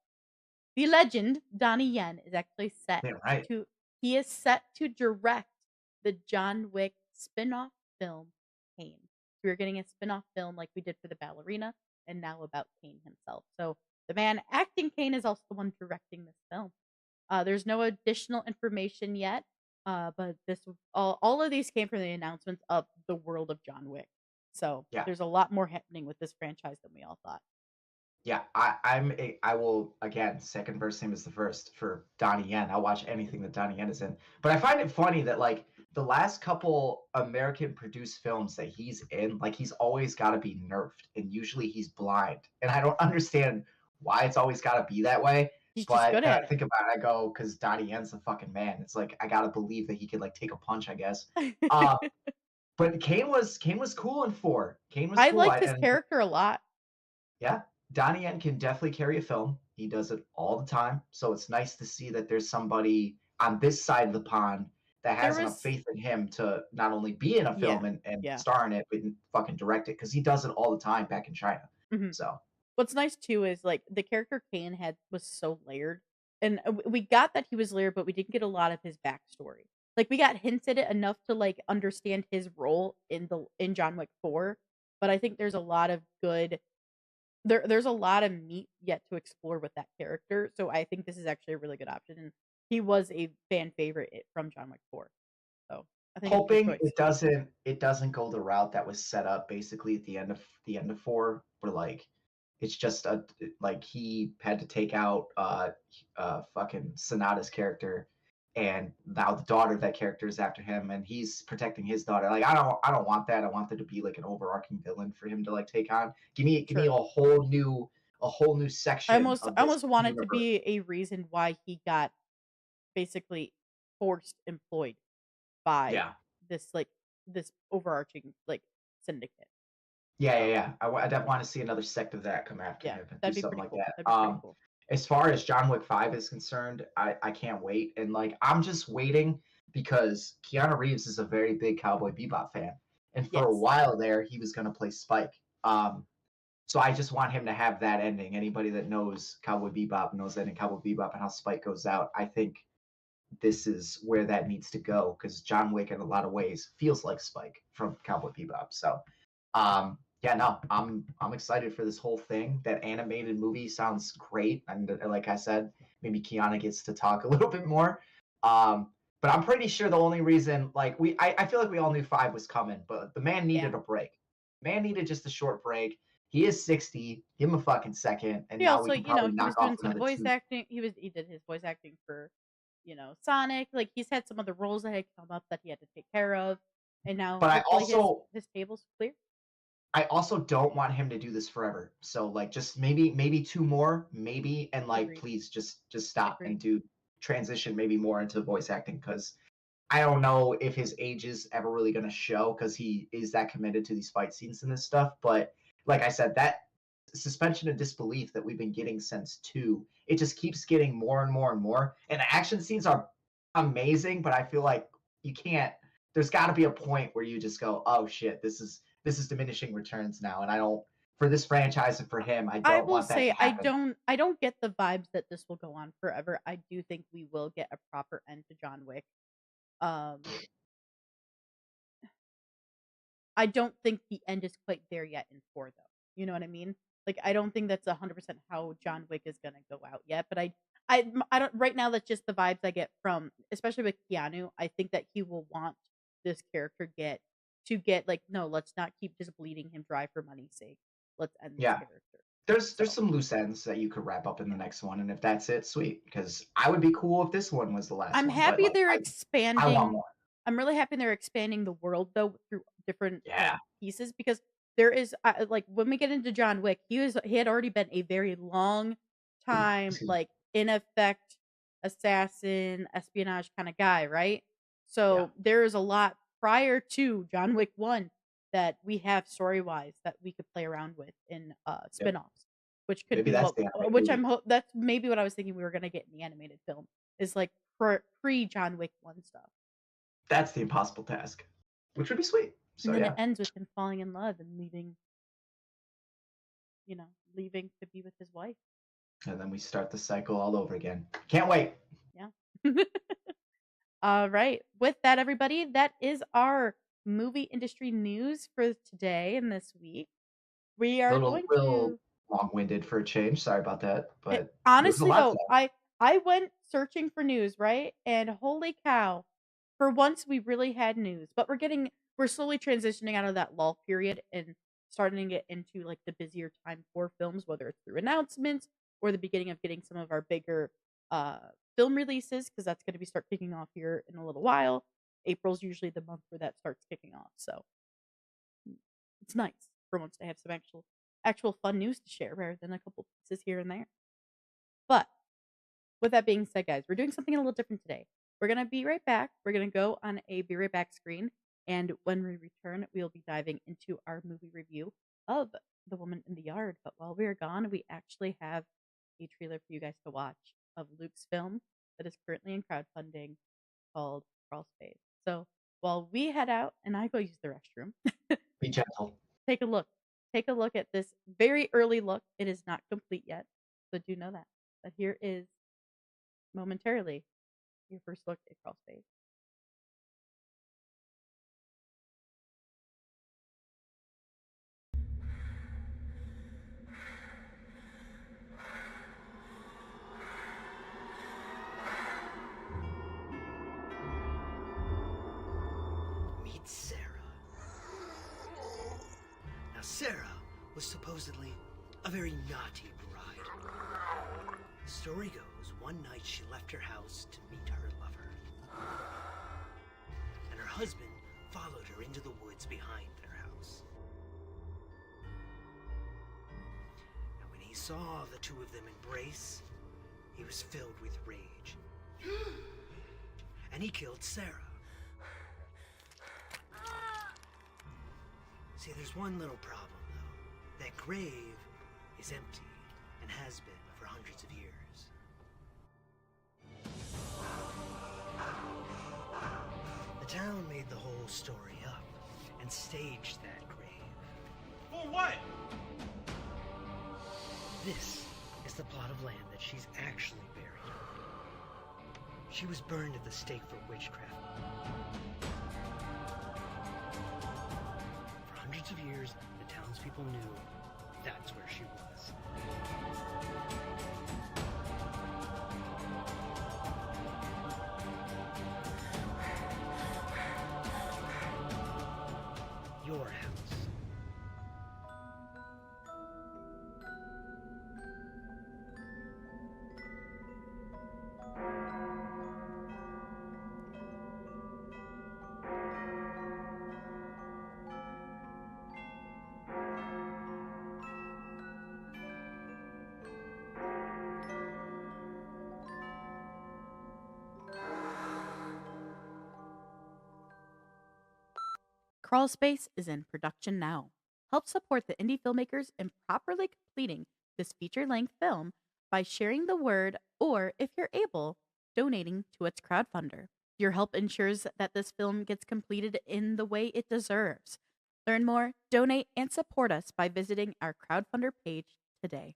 Speaker 2: the legend Donnie Yen is actually set
Speaker 1: Yeah, right.
Speaker 2: to He is set to direct the John Wick spin-off film, Kane. We're getting a spin-off film like we did for the ballerina, and now about Kane himself. So the man acting Kane is also the one directing this film. There's no additional information yet, but all of these came from the announcements of the world of John Wick. So
Speaker 1: Yeah.
Speaker 2: there's a lot more happening with this franchise than we all thought.
Speaker 1: Yeah, I will again second verse same as the first for Donnie Yen. I'll watch anything that Donnie Yen is in. But I find it funny that like the last couple American produced films that he's in, like he's always got to be nerfed, and usually he's blind, and I don't understand why it's always got to be that way.
Speaker 2: He's just
Speaker 1: But
Speaker 2: good
Speaker 1: then
Speaker 2: at
Speaker 1: I think about it, I go because Donnie Yen's the fucking man. It's like I gotta believe that he could like take a punch, I guess. Uh,
Speaker 2: it.
Speaker 1: but Kane was cool in four. Kane was
Speaker 2: I
Speaker 1: cool,
Speaker 2: liked his
Speaker 1: and
Speaker 2: character a lot.
Speaker 1: yeah, Donnie Yen can definitely carry a film. He does it all the time. So it's nice to see that there's somebody on this side of the pond that
Speaker 2: There
Speaker 1: has enough
Speaker 2: was
Speaker 1: faith in him to not only be in a
Speaker 2: Yeah,
Speaker 1: film and
Speaker 2: yeah.
Speaker 1: star in it, but fucking direct it because he does it all the time back in China.
Speaker 2: Mhm.
Speaker 1: So
Speaker 2: What's nice too is like the character Kane had was so layered, and we got that he was layered, but we didn't get a lot of his backstory. Like we got hinted at enough to like understand his role in John Wick 4, but I think there's a lot of good there's a lot of meat yet to explore with that character. So I think this is actually a really good option, and he was a fan favorite from John Wick 4. So I think it's a good
Speaker 1: hoping
Speaker 2: choice.
Speaker 1: it doesn't go the route that was set up basically at the end of four, where like it's just a like he had to take out fucking Sonata's character, and now the daughter of that character is after him, and he's protecting his daughter. Like I don't want that. I want there to be like an overarching villain for him to like take on. Give me
Speaker 2: Sure.
Speaker 1: a whole new section of
Speaker 2: I
Speaker 1: this
Speaker 2: almost want it to
Speaker 1: universe.
Speaker 2: be a reason why he got basically forced employed by
Speaker 1: Yeah.
Speaker 2: this like this overarching like syndicate. So
Speaker 1: Yeah. I definitely want to see another sect of that come after
Speaker 2: yeah,
Speaker 1: him and do
Speaker 2: that'd be
Speaker 1: something
Speaker 2: pretty
Speaker 1: like
Speaker 2: cool.
Speaker 1: that.
Speaker 2: That'd be pretty cool.
Speaker 1: As far as John Wick 5 is concerned, I can't wait. And like I'm just waiting because Keanu Reeves is a very big Cowboy Bebop fan. And for a
Speaker 2: Yes.
Speaker 1: while there, he was gonna play Spike. So I just want him to have that ending. Anybody that knows Cowboy Bebop knows that in Cowboy Bebop and how Spike goes out. I think this is where that needs to go because John Wick, in a lot of ways, feels like Spike from Cowboy Bebop. So, yeah, no, I'm excited for this whole thing. That animated movie sounds great, and like I said, maybe Kiana gets to talk a little bit more. But I'm pretty sure the only reason, like I feel like we all knew five was coming, but the man
Speaker 2: Yeah.
Speaker 1: needed a break. Man needed just a short break. He is 60. Give him a fucking second, and
Speaker 2: He
Speaker 1: now we
Speaker 2: also,
Speaker 1: can probably
Speaker 2: he
Speaker 1: knock
Speaker 2: was
Speaker 1: off
Speaker 2: doing some
Speaker 1: another
Speaker 2: voice
Speaker 1: two.
Speaker 2: acting. He did his voice acting for, Sonic. Like he's had some other roles that had come up that he had to take care of, and now
Speaker 1: But
Speaker 2: hopefully his table's clear.
Speaker 1: I also don't want him to do this forever. So like just maybe two more, maybe, and like
Speaker 2: Agreed.
Speaker 1: please just stop
Speaker 2: Agreed.
Speaker 1: and do transition maybe more into voice acting because I don't know if his age is ever really gonna show because he is that committed to these fight scenes and this stuff. But like I said, that suspension of disbelief that we've been getting since two, it just keeps getting more and more and more. And the action scenes are amazing, but I feel like you can't. There's got to be a point where you just go, "Oh shit, this is diminishing returns now," and I don't for this franchise and for him, I
Speaker 2: I
Speaker 1: don't
Speaker 2: will
Speaker 1: want that to
Speaker 2: say
Speaker 1: happen.
Speaker 2: I don't get the vibes that this will go on forever. I do think we will get a proper end to John Wick. Um I don't think the end is quite there yet in 4 though. You know what I mean? Like I don't think that's 100% how John Wick is going to go out yet, but I don't right now that's just the vibes I get from especially with Keanu. I think that he will want this character get like no, let's not keep just bleeding him dry for money's sake. Let's end this
Speaker 1: Yeah,
Speaker 2: character.
Speaker 1: there's
Speaker 2: So,
Speaker 1: some loose ends that you could wrap up in the
Speaker 2: yeah.
Speaker 1: next one, and if that's it, sweet. Because I would be cool if this one was the last
Speaker 2: I'm
Speaker 1: one, but
Speaker 2: happy
Speaker 1: like
Speaker 2: they're
Speaker 1: I want
Speaker 2: expanding
Speaker 1: more.
Speaker 2: I'm really happy they're expanding the world though through different
Speaker 1: Yeah.
Speaker 2: pieces because there is like when we get into John Wick, he had already been a very long
Speaker 1: Ooh,
Speaker 2: time
Speaker 1: excuse me.
Speaker 2: like in effect assassin espionage kind of guy, right?
Speaker 1: Yeah.
Speaker 2: So there is a lot prior to John Wick 1 that we have story-wise that we could play around with in
Speaker 1: Yep.
Speaker 2: spin-offs, which could
Speaker 1: Maybe
Speaker 2: be
Speaker 1: that's
Speaker 2: what
Speaker 1: the animated
Speaker 2: which I'm
Speaker 1: movie.
Speaker 2: that's maybe what I was thinking we were going to get in the animated film is like pre John Wick 1 stuff.
Speaker 1: That's the impossible task, which would be sweet.
Speaker 2: And
Speaker 1: So
Speaker 2: then it
Speaker 1: yeah.
Speaker 2: ends with him falling in love and leaving to be with his wife.
Speaker 1: And then we start the cycle all over again. Can't wait.
Speaker 2: Yeah. All right. With that, everybody, that is our movie industry news for today and this week. We
Speaker 1: A
Speaker 2: are
Speaker 1: little
Speaker 2: going
Speaker 1: real
Speaker 2: to
Speaker 1: long-winded for a change. Sorry about that, but there was a
Speaker 2: honestly
Speaker 1: lot
Speaker 2: though,
Speaker 1: today.
Speaker 2: I went searching for news, right? And holy cow, for once we really had news. But we're slowly transitioning out of that lull period and starting to get into like the busier time for films, whether it's through announcements or the beginning of getting some of our bigger uh film releases, because that's going to be start kicking off here in a little while. April's usually the month where that starts kicking off. So it's nice for once to have some actual fun news to share rather than a couple pieces here and there. But with that being said, guys, we're doing something a little different today. We're going to be right back. We're going to go on a be right back screen. And when we return, we'll be diving into our movie review of The Woman in the Yard. But while we are gone, we actually have a trailer for you guys to watch of Luke's film that is currently in crowdfunding called Crawl Space. So while we head out and I go use the restroom,
Speaker 1: Be gentle.
Speaker 2: take a look. Take a look at this very early look. It is not complete yet. So do know that. But here is momentarily your first look at Crawl Space.
Speaker 3: Meet Sarah. Now, Sarah was supposedly a very naughty bride. The story goes, one night she left her house to meet her lover. And her husband followed her into the woods behind their house. And when he saw the two of them embrace, he was filled with rage. And he killed Sarah. See, there's one little problem, though. That grave is empty and has been for hundreds of years. The town made the whole story up and staged that grave.
Speaker 4: For what?
Speaker 3: This is the plot of land that she's actually buried. She was burned at the stake for witchcraft. For hundreds of years, the townspeople knew that's where she was. Your house.
Speaker 2: Crawl Space is in production now. Help support the indie filmmakers in properly completing this feature length film by sharing the word or, if you're able, donating to its crowdfunder. Your help ensures that this film gets completed in the way it deserves. Learn more, donate, and support us by visiting our crowdfunder page today.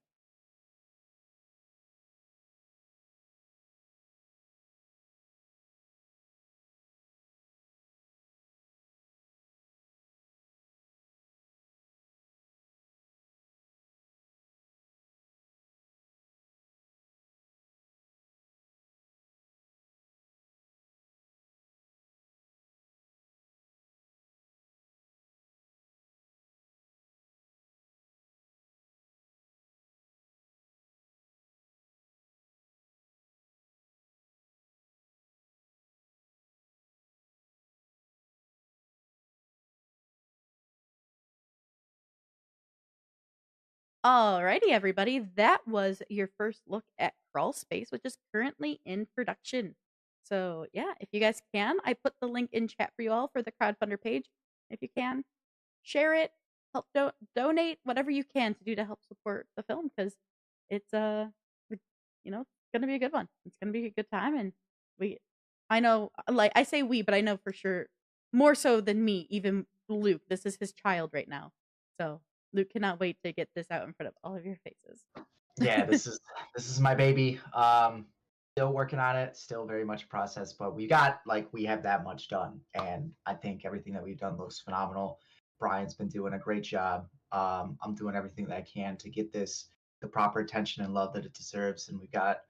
Speaker 2: Alrighty, everybody. That was your first look at Crawl Space, which is currently in production. So, yeah, if you guys can, I put the link in chat for you all for the crowdfunder page. If you can, share it, help donate whatever you can to do to help support the film, because it's it's gonna be a good one. It's gonna be a good time, and we, I know, like I say we, but I know for sure more so than me, even Luke. This is his child right now, so Luke cannot wait to get this out in front of all of your faces.
Speaker 1: Yeah, this is my baby. still working on it, still very much a process, but we have that much done, and I think everything that we've done looks phenomenal. Brian's been doing a great job. I'm doing everything that I can to get this the proper attention and love that it deserves, and we've got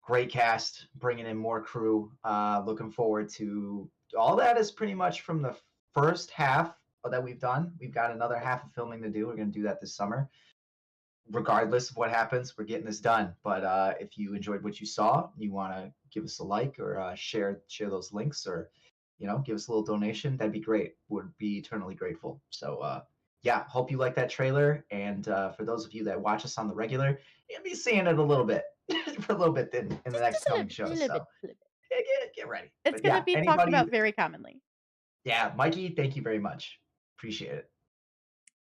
Speaker 1: great cast, bringing in more crew. Looking forward to all that. Is pretty much from the first half that we've done. We've got another half of filming to do. We're going to do that this summer. Regardless of what happens, we're getting this done. But if you enjoyed what you saw, you want to give us a like or share those links, or give us a little donation, that'd be great. Would be eternally grateful. So yeah, hope you like that trailer. And for those of you that watch us on the regular, you'll be seeing it a little bit for a little bit in the next
Speaker 2: Just a
Speaker 1: coming
Speaker 2: little,
Speaker 1: shows.
Speaker 2: little bit,
Speaker 1: So
Speaker 2: little bit.
Speaker 1: get ready.
Speaker 2: It's
Speaker 1: But
Speaker 2: gonna
Speaker 1: yeah,
Speaker 2: be talked
Speaker 1: anybody,
Speaker 2: about very commonly.
Speaker 1: yeah, Mikey, thank you very much. Appreciate it.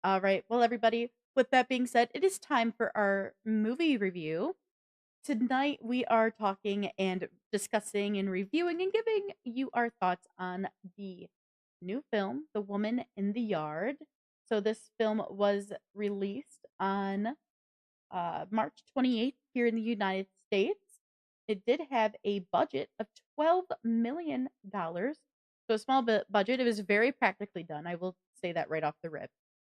Speaker 2: All right. Well, everybody, with that being said, it is time for our movie review. Tonight, we are talking and discussing and reviewing and giving you our thoughts on the new film, The Woman in the Yard. So, this film was released on March 28th here in the United States. It did have a budget of $12 million. So, a small budget. It was very practically done. I will say that right off the rip.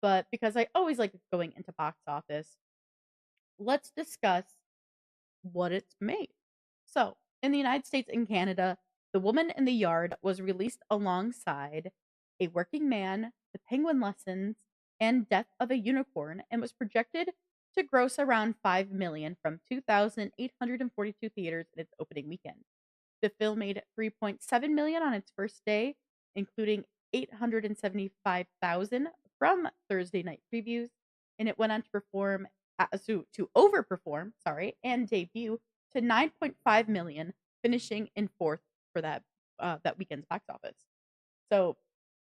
Speaker 2: But because I always like going into box office, let's discuss what it's made. So, in the United States and Canada, The Woman in the Yard was released alongside A Working Man, The Penguin Lessons, and Death of a Unicorn, and was projected to gross around $5 million from 2,842 theaters in its opening weekend. The film made $3.7 million on its first day, including $875,000 from Thursday night previews, and it went on to overperform, and debut to $9.5 million, finishing in fourth for that weekend's box office. So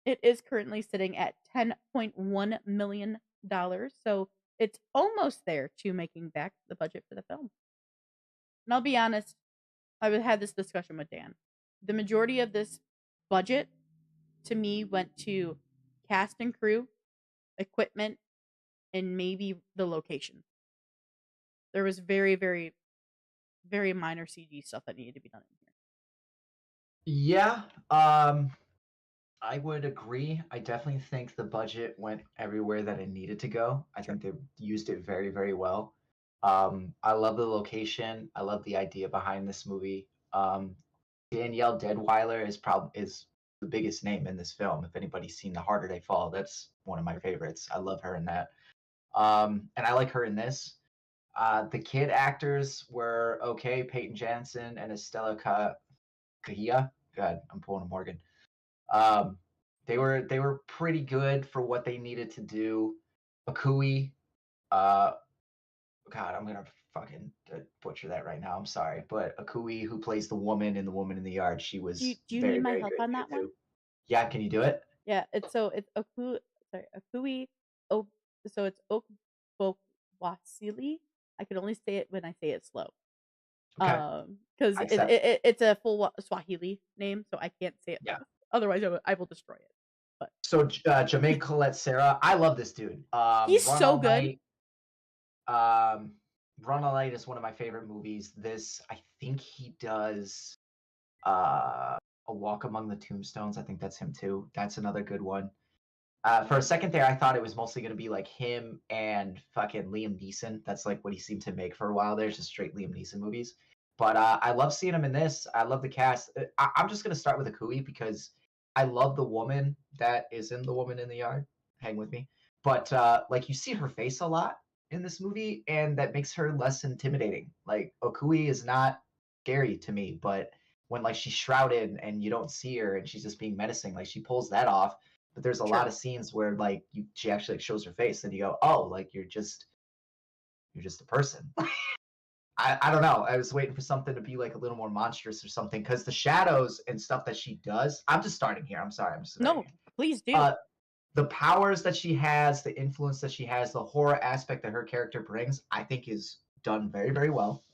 Speaker 2: it is currently sitting at $10.1 million. So it's almost there to making back the budget for the film. And I'll be honest, I had this discussion with Dan. The majority of this budget, to me, went to cast and crew, equipment, and maybe the location. There was very, very, very minor CG stuff that needed to be done in here.
Speaker 1: Yeah, I would agree. I definitely think the budget went everywhere that it needed to go. I think they used it very, very well. I love the location. I love the idea behind this movie. Danielle Deadwyler is the biggest name in this film. If anybody's seen The Harder They Fall, that's one of my favorites. I love her in that. And I like her in this. The kid actors were okay. Peyton Jansen and Estella Kahia. God, I'm pulling a Morgan. They were pretty good for what they needed to do. Akui, God, I'm gonna fucking butcher that right now. I'm sorry, but Akui, who plays the woman in The Woman in the Yard, she was
Speaker 2: Do you
Speaker 1: very,
Speaker 2: need my
Speaker 1: very
Speaker 2: help
Speaker 1: good
Speaker 2: on
Speaker 1: here
Speaker 2: that one?
Speaker 1: too. Yeah, can you do it?
Speaker 2: Yeah, it's Akui. Sorry, Akui. Oh, so it's Okwasili. I can only say it when I say it slow.
Speaker 1: Okay.
Speaker 2: Because
Speaker 1: I accept.
Speaker 2: it's a full Swahili name, so I can't say it.
Speaker 1: Yeah.
Speaker 2: fast. Otherwise, I will destroy it. But
Speaker 1: So Jermaine Colette Sarah, I love this dude.
Speaker 2: he's
Speaker 1: Run
Speaker 2: so
Speaker 1: All
Speaker 2: good.
Speaker 1: Night, Run All Night is one of my favorite movies. This, I think he does A Walk Among the Tombstones. I think that's him too. That's another good one. For a second there, I thought it was mostly going to be like him and fucking Liam Neeson. That's like what he seemed to make for a while there, just straight Liam Neeson movies. But I love seeing him in this. I love the cast. I'm just going to start with Akui because I love the woman that is in The Woman in the Yard. Hang with me. But like you see her face a lot in this movie, and that makes her less intimidating. Like Akui is not scary to me, but when like she's shrouded and you don't see her and she's just being menacing, like she pulls that off. But there's a lot of scenes where like she actually like, shows her face, and you go, oh, like you're just a person. I don't know. I was waiting for something to be like a little more monstrous or something, because the shadows and stuff that she does. I'm just starting here. I'm sorry. I'm just
Speaker 2: No, please do.
Speaker 1: The powers that she has, the influence that she has, the horror aspect that her character brings, I think is done very, very well.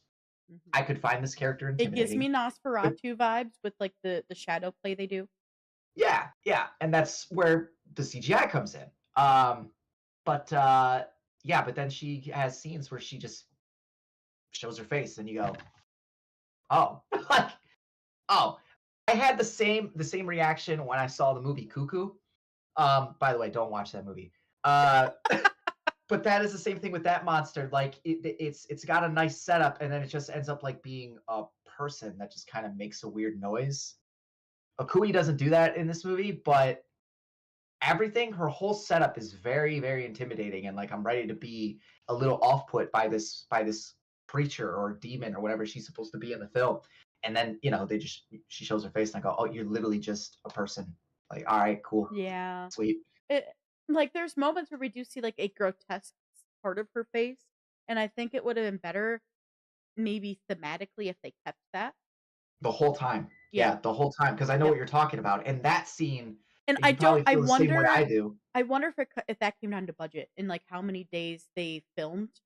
Speaker 1: I could find this character
Speaker 2: It gives
Speaker 1: intimidating.
Speaker 2: me Nosferatu vibes with like the shadow play they do.
Speaker 1: Yeah, and that's where the CGI comes in. But then she has scenes where she just shows her face, and you go, Oh, like, oh, I had the same reaction when I saw the movie Cuckoo. By the way, don't watch that movie. Uh, but that is the same thing with that monster. Like it's got a nice setup, and then it just ends up like being a person that just kind of makes a weird noise. Akui doesn't do that in this movie, but everything, her whole setup is very, very intimidating, and like I'm ready to be a little off put by this creature or demon or whatever she's supposed to be in the film. And then, they just she shows her face and I go, oh, you're literally just a person. Like, all right, cool,
Speaker 2: Yeah.
Speaker 1: sweet.
Speaker 2: It like, there's moments where we do see, like, a grotesque part of her face, and I think it would've been better, maybe thematically, if they kept that.
Speaker 1: The whole time.
Speaker 2: Yeah.
Speaker 1: Yeah, the whole time, because I know
Speaker 2: Yep.
Speaker 1: what you're talking about. And that scene,
Speaker 2: And
Speaker 1: you probably
Speaker 2: I
Speaker 1: feel the same way I
Speaker 2: wonder
Speaker 1: do.
Speaker 2: if if that came down to budget and, like, how many days they filmed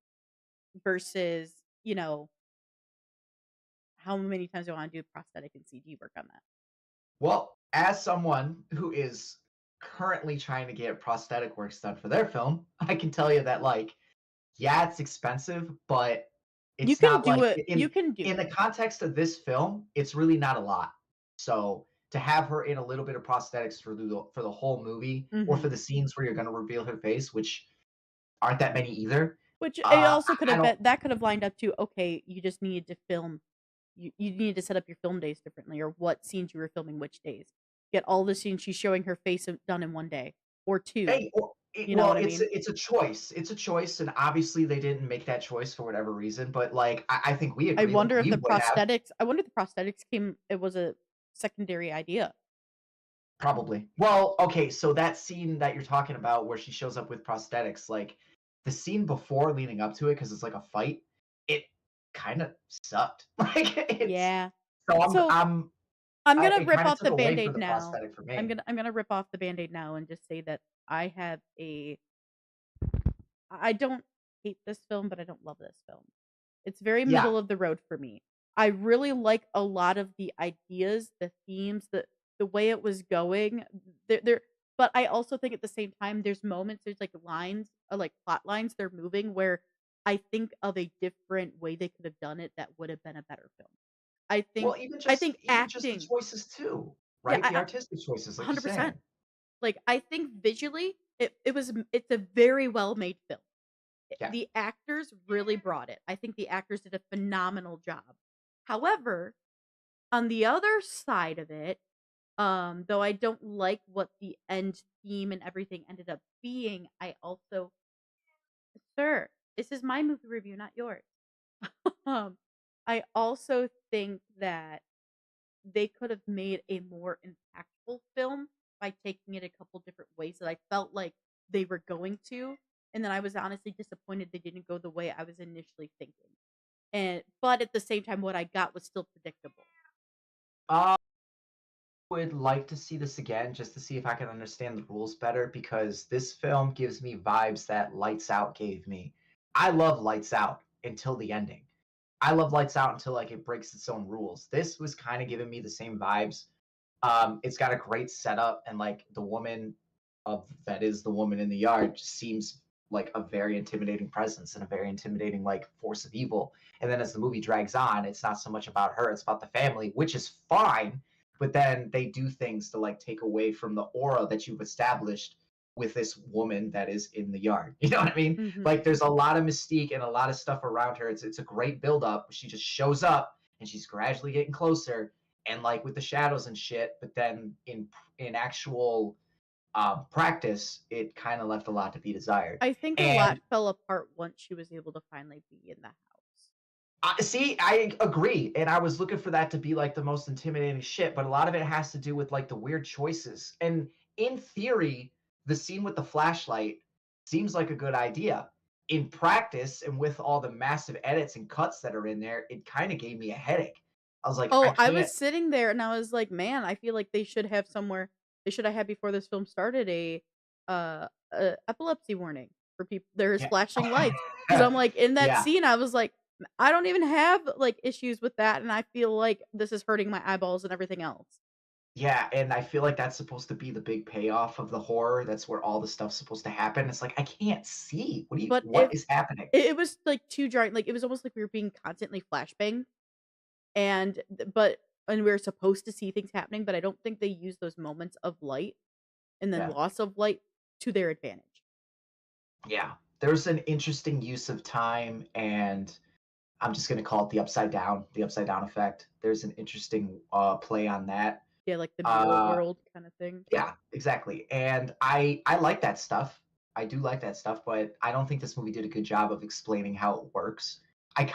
Speaker 2: versus, you know, how many times they wanna do prosthetic and CG work on that.
Speaker 1: Well, as someone who is currently trying to get prosthetic works done for their film, I can tell you that, like, yeah, it's expensive, but
Speaker 2: You
Speaker 1: it's
Speaker 2: can
Speaker 1: not
Speaker 2: do
Speaker 1: like
Speaker 2: it you can do
Speaker 1: in the
Speaker 2: it.
Speaker 1: context of this film, it's really not a lot. So to have her in a little bit of prosthetics for the whole movie, or for
Speaker 2: Mhm.
Speaker 1: the scenes where you're going to reveal her face, which aren't that many either.
Speaker 2: Which it also could
Speaker 1: I
Speaker 2: have
Speaker 1: don't
Speaker 2: been that could have lined up to, okay, you just needed to film you needed to set up your film days differently or what scenes you were filming which days. Get all the scenes she's showing her face done in one day or 2,
Speaker 1: Hey,
Speaker 2: you know
Speaker 1: well,
Speaker 2: what I mean?
Speaker 1: it's a choice. It's a choice, and obviously they didn't make that choice for whatever reason. But like, I think we agree, like we would have.
Speaker 2: I wonder if the prosthetics came it was a secondary idea.
Speaker 1: Probably. Well, okay, so that scene that you're talking about where she shows up with prosthetics, like the scene before leading up to it, because it's like a fight, it kind of sucked. Like it's
Speaker 2: Yeah.
Speaker 1: so
Speaker 2: So, I'm
Speaker 1: I
Speaker 2: gonna
Speaker 1: it
Speaker 2: rip
Speaker 1: kind of
Speaker 2: off
Speaker 1: took
Speaker 2: the
Speaker 1: away from
Speaker 2: Band-Aid
Speaker 1: the
Speaker 2: now.
Speaker 1: prosthetic for me.
Speaker 2: I'm gonna rip off the Band-Aid now and just say that I have a I don't hate this film, but I don't love this film. It's very
Speaker 1: Yeah.
Speaker 2: middle of the road for me. I really like a lot of the ideas, the themes, the way it was going. There but I also think at the same time there's moments, there's like lines, like plot lines they're moving where I think of a different way they could have done it that would have been a better film. I think
Speaker 1: Well, even
Speaker 2: I
Speaker 1: just
Speaker 2: think
Speaker 1: even just the
Speaker 2: acting
Speaker 1: choices too,
Speaker 2: yeah,
Speaker 1: right? The artistic choices, like you're
Speaker 2: 100%.
Speaker 1: saying.
Speaker 2: Like, I think visually, it's a very well-made film.
Speaker 1: Yeah.
Speaker 2: The actors really brought it. I think the actors did a phenomenal job. However, on the other side of it, though I don't like what the end theme and everything ended up being, I also Sir, this is my movie review, not yours. Um, I also think that they could have made a more impactful film by taking it a couple different ways that I felt like they were going to, and then I was honestly disappointed they didn't go the way I was initially thinking. And but at the same time, what I got was still predictable.
Speaker 1: I would like to see this again just to see if I can understand the rules better, because this film gives me vibes that Lights Out gave me. I love Lights Out until the ending. I love Lights Out until like it breaks its own rules. This was kind of giving me the same vibes. It's got a great setup, and like the woman of that is the woman in the yard just seems like a very intimidating presence and a very intimidating like force of evil. And then as the movie drags on, it's not so much about her, it's about the family, which is fine. But then they do things to like take away from the aura that you've established with this woman that is in the yard. You know what I mean?
Speaker 2: Mhm.
Speaker 1: Like there's a lot of mystique and a lot of stuff around her. It's a great build up. She just shows up and she's gradually getting closer, and like with the shadows and shit. But then in actual practice, it kind of left a lot to be desired.
Speaker 2: I think a
Speaker 1: And
Speaker 2: lot fell apart once she was able to finally be in the house.
Speaker 1: see, I agree, and I was looking for that to be like the most intimidating shit, but a lot of it has to do with like the weird choices. And in theory, the scene with the flashlight seems like a good idea. In practice, and with all the massive edits and cuts that are in there, it kind of gave me a headache. I was like, I
Speaker 2: Oh, I
Speaker 1: can't.
Speaker 2: was sitting there and I was like, "Man, I feel like they should have had before this film started a epilepsy warning for people. There's flashing lights." Because
Speaker 1: Yeah.
Speaker 2: I'm like, in that
Speaker 1: Yeah.
Speaker 2: scene, I was like, I don't even have like issues with that, and I feel like this is hurting my eyeballs and everything else.
Speaker 1: Yeah, and I feel like that's supposed to be the big payoff of the horror. That's where all the stuff's supposed to happen. It's like I can't see.
Speaker 2: But
Speaker 1: What is happening?
Speaker 2: it was like too jarring. Like it was almost like we were being constantly flashbanged. and we're supposed to see things happening, but I don't think they use those moments of light and then
Speaker 1: Yeah.
Speaker 2: loss of light to their advantage.
Speaker 1: Yeah. There's an interesting use of time, and I'm just gonna call it the upside down effect. There's an interesting play on that.
Speaker 2: Yeah, like the mural
Speaker 1: Uh,
Speaker 2: world kind of thing.
Speaker 1: yeah, exactly. And I like that stuff. I do like that stuff, but I don't think this movie did a good job of explaining how it works. I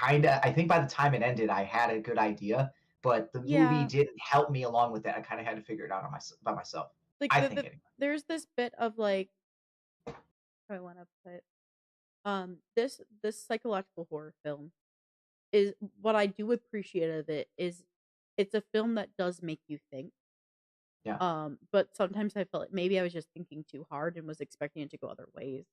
Speaker 1: think by the time it ended, I had a good idea, but the movie
Speaker 2: Yeah,
Speaker 1: didn't help me along with that. I kind of had to figure it out by myself.
Speaker 2: like
Speaker 1: I think anyway.
Speaker 2: there's this bit of like how I want to put this psychological horror film is what I do appreciate of it is it's a film that does make you think.
Speaker 1: Yeah.
Speaker 2: But sometimes I felt like maybe I was just thinking too hard and was expecting it to go other ways.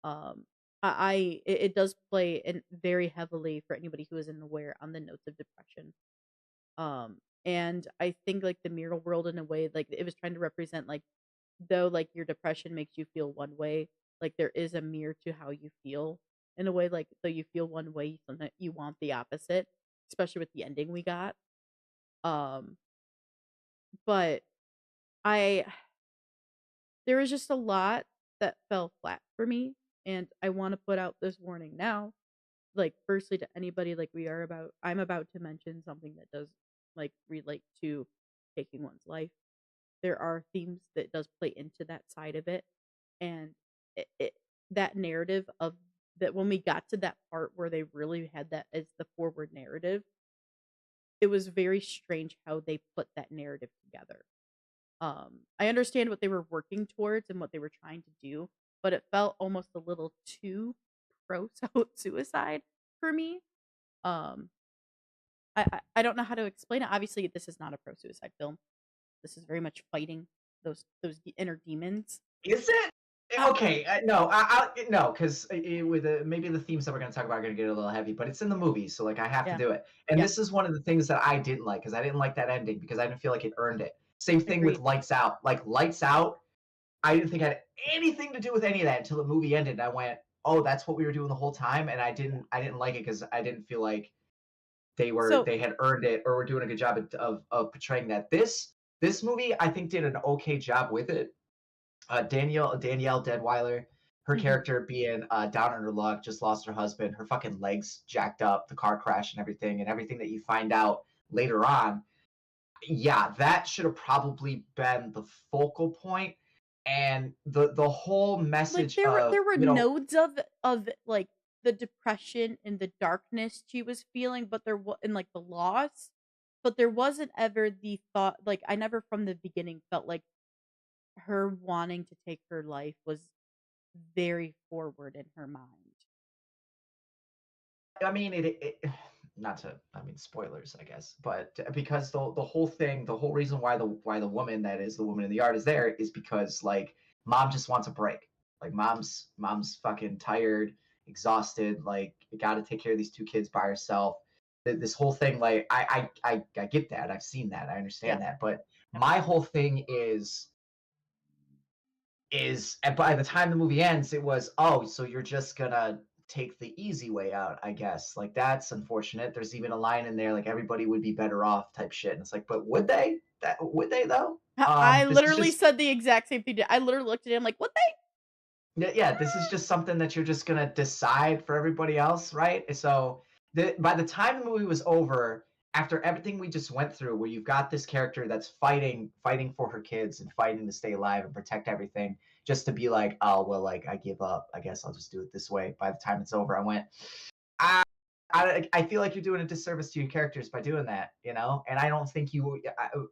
Speaker 2: Um, it does play in very heavily for anybody who isn't aware on the notes of depression. And I think like the mirror world in a way like it was trying to represent like though like your depression makes you feel one way, like there is a mirror to how you feel in a way like so you feel one way, sometimes you want the opposite, especially with the ending we got. Um, but I there was just a lot that fell flat for me, and I want to put out this warning now. Like, firstly, to anybody, like I'm about to mention something that does like relate to taking one's life. There are themes that does play into that side of it, and it that narrative of that when we got to that part where they really had that as the forward narrative, it was very strange how they put that narrative together. I understand what they were working towards and what they were trying to do, but it felt almost a little too pro suicide for me. Um, I don't know how to explain it. Obviously, this is not a pro suicide film. This is very much fighting those inner demons.
Speaker 1: Is it?
Speaker 2: Uh,
Speaker 1: Okay, no, no, because with maybe the themes that we're going to talk about are going to get a little heavy, but it's in the movie, so like I have to
Speaker 2: yeah,
Speaker 1: do it. And
Speaker 2: yeah,
Speaker 1: this is one of the things that I didn't like because I didn't like that ending because I didn't feel like it earned it. Same thing with
Speaker 2: agreed.
Speaker 1: Lights Out. Like Lights Out, I didn't think I had anything to do with any of that until the movie ended. And I went, "Oh, that's what we were doing the whole time," and I didn't like it because I didn't feel like
Speaker 2: So
Speaker 1: they had earned it or were doing a good job of portraying that. This movie I think did an okay job with it. Danielle Deadweiler, her
Speaker 2: mhm.
Speaker 1: character being down on her luck, just lost her husband, her fucking legs jacked up, the car crash and everything that you find out later on. Yeah, that should have probably been the focal point, and the whole
Speaker 2: Like
Speaker 1: message
Speaker 2: there
Speaker 1: of
Speaker 2: were nodes of like the depression and the darkness she was feeling, but there was and like the loss, but there wasn't ever the thought like I never from the beginning felt like her wanting to take her life was very forward in her mind.
Speaker 1: I mean it not to I mean spoilers I guess, but because the whole thing, the whole reason why the woman that is the woman in the yard is there is because like mom just wants a break. Like mom's fucking tired, exhausted, like got to take care of these two kids by herself. This whole thing, like I get that. I've seen that. I
Speaker 2: Yeah.
Speaker 1: understand that. But
Speaker 2: Yeah.
Speaker 1: my whole thing and by the time the movie ends, it was, oh, so you're just gonna take the easy way out, I guess. Like that's unfortunate. There's even a line in there like everybody would be better off type shit. And it's like, but would they? That would they though?
Speaker 2: I
Speaker 1: This is
Speaker 2: literally
Speaker 1: just
Speaker 2: said the exact same thing. I literally looked at him like, "What they?"
Speaker 1: yeah, yeah, this is just something that you're just gonna decide for everybody else, right? So by the time the movie was over, after everything we just went through, where you've got this character that's fighting for her kids and fighting to stay alive and protect everything, just to be like, oh well, like I give up. I guess I'll just do it this way. By the time it's over, I went, I I feel like you're doing a disservice to your characters by doing that, you know. And I don't think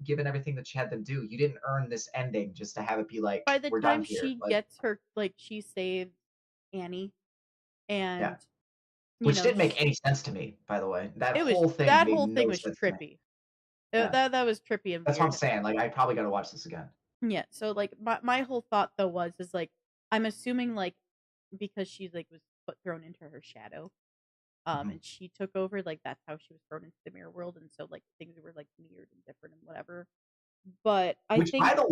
Speaker 1: given everything that you had them do, you didn't earn this ending just to have it be like
Speaker 2: By the
Speaker 1: we're done
Speaker 2: time
Speaker 1: here.
Speaker 2: she
Speaker 1: Like,
Speaker 2: gets her like she saved Annie
Speaker 1: yeah.
Speaker 2: and
Speaker 1: Which didn't
Speaker 2: sh
Speaker 1: make any sense to me, by the way. That
Speaker 2: it was
Speaker 1: whole thing
Speaker 2: that
Speaker 1: made
Speaker 2: whole thing
Speaker 1: no
Speaker 2: was
Speaker 1: sense to me.
Speaker 2: trippy.
Speaker 1: Yeah.
Speaker 2: That was trippy and
Speaker 1: That's what I'm
Speaker 2: weird.
Speaker 1: saying. Like, I probably gotta watch this again.
Speaker 2: Yeah, so, like, my whole thought, though, is, like, I'm assuming, like, because she, like, was thrown into her shadow,
Speaker 1: Mhm.
Speaker 2: and she took over, like, that's how she was thrown into the mirror world, and so, like, things were, like, weird and different and whatever. But I
Speaker 1: Which,
Speaker 2: think
Speaker 1: by the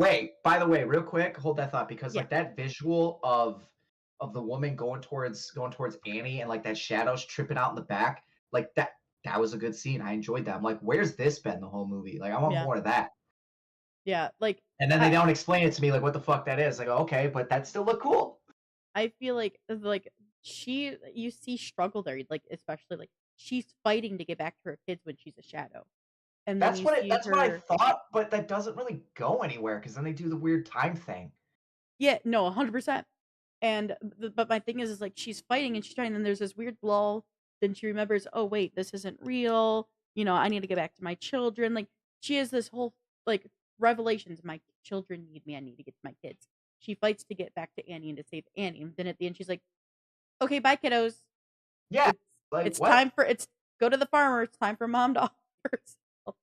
Speaker 1: way, real quick, hold that thought because,
Speaker 2: yeah,
Speaker 1: like, that visual of the woman going towards Annie and, like, that shadows tripping out in the back, like, that was a good scene. I enjoyed that. I'm like, where's this been the whole movie? Like, I want
Speaker 2: Yeah.
Speaker 1: more of that.
Speaker 2: Yeah. Like
Speaker 1: And then they
Speaker 2: I
Speaker 1: don't explain it to me, like, what the fuck that is. I go, okay, but that still look cool.
Speaker 2: I feel like you see struggle there, like especially like she's fighting to get back to her kids when she's a shadow. And then you see
Speaker 1: That's what I
Speaker 2: her.
Speaker 1: thought, but that doesn't really go anywhere because then they do the weird time thing.
Speaker 2: Yeah, no, 100%. And but my thing is like she's fighting and she's trying, and then there's this weird lull. Then she remembers, oh wait, this isn't real. I need to get back to my children. Like she has this whole like revelations. My children need me. I need to get to my kids. She fights to get back to Annie and to save Annie. And then at the end, she's like, "Okay, bye, kiddos.
Speaker 1: Yeah,
Speaker 2: It's
Speaker 1: like
Speaker 2: it's
Speaker 1: what?
Speaker 2: time for it's go to the farmer. It's time for mom to offer herself,"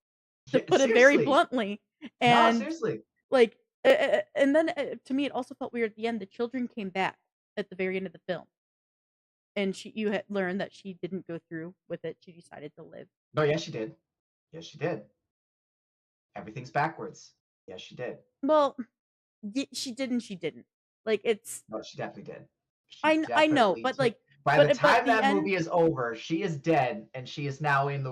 Speaker 2: to
Speaker 1: Yeah,
Speaker 2: put it very
Speaker 1: seriously.
Speaker 2: bluntly.
Speaker 1: No,
Speaker 2: And
Speaker 1: seriously.
Speaker 2: like, and then to me, it also felt weird at the end. The children came back at the very end of the film, and you had learned that she didn't go through with it. She decided to live.
Speaker 1: No, yes, she did. Yes, she did. Everything's backwards. Yes, she did.
Speaker 2: Well, she did and she didn't. Like it's
Speaker 1: No, she definitely did. She
Speaker 2: I know,
Speaker 1: definitely
Speaker 2: but
Speaker 1: took.
Speaker 2: like,
Speaker 1: By the
Speaker 2: but
Speaker 1: time
Speaker 2: the
Speaker 1: that
Speaker 2: end.
Speaker 1: movie is over, she is dead, and she is now in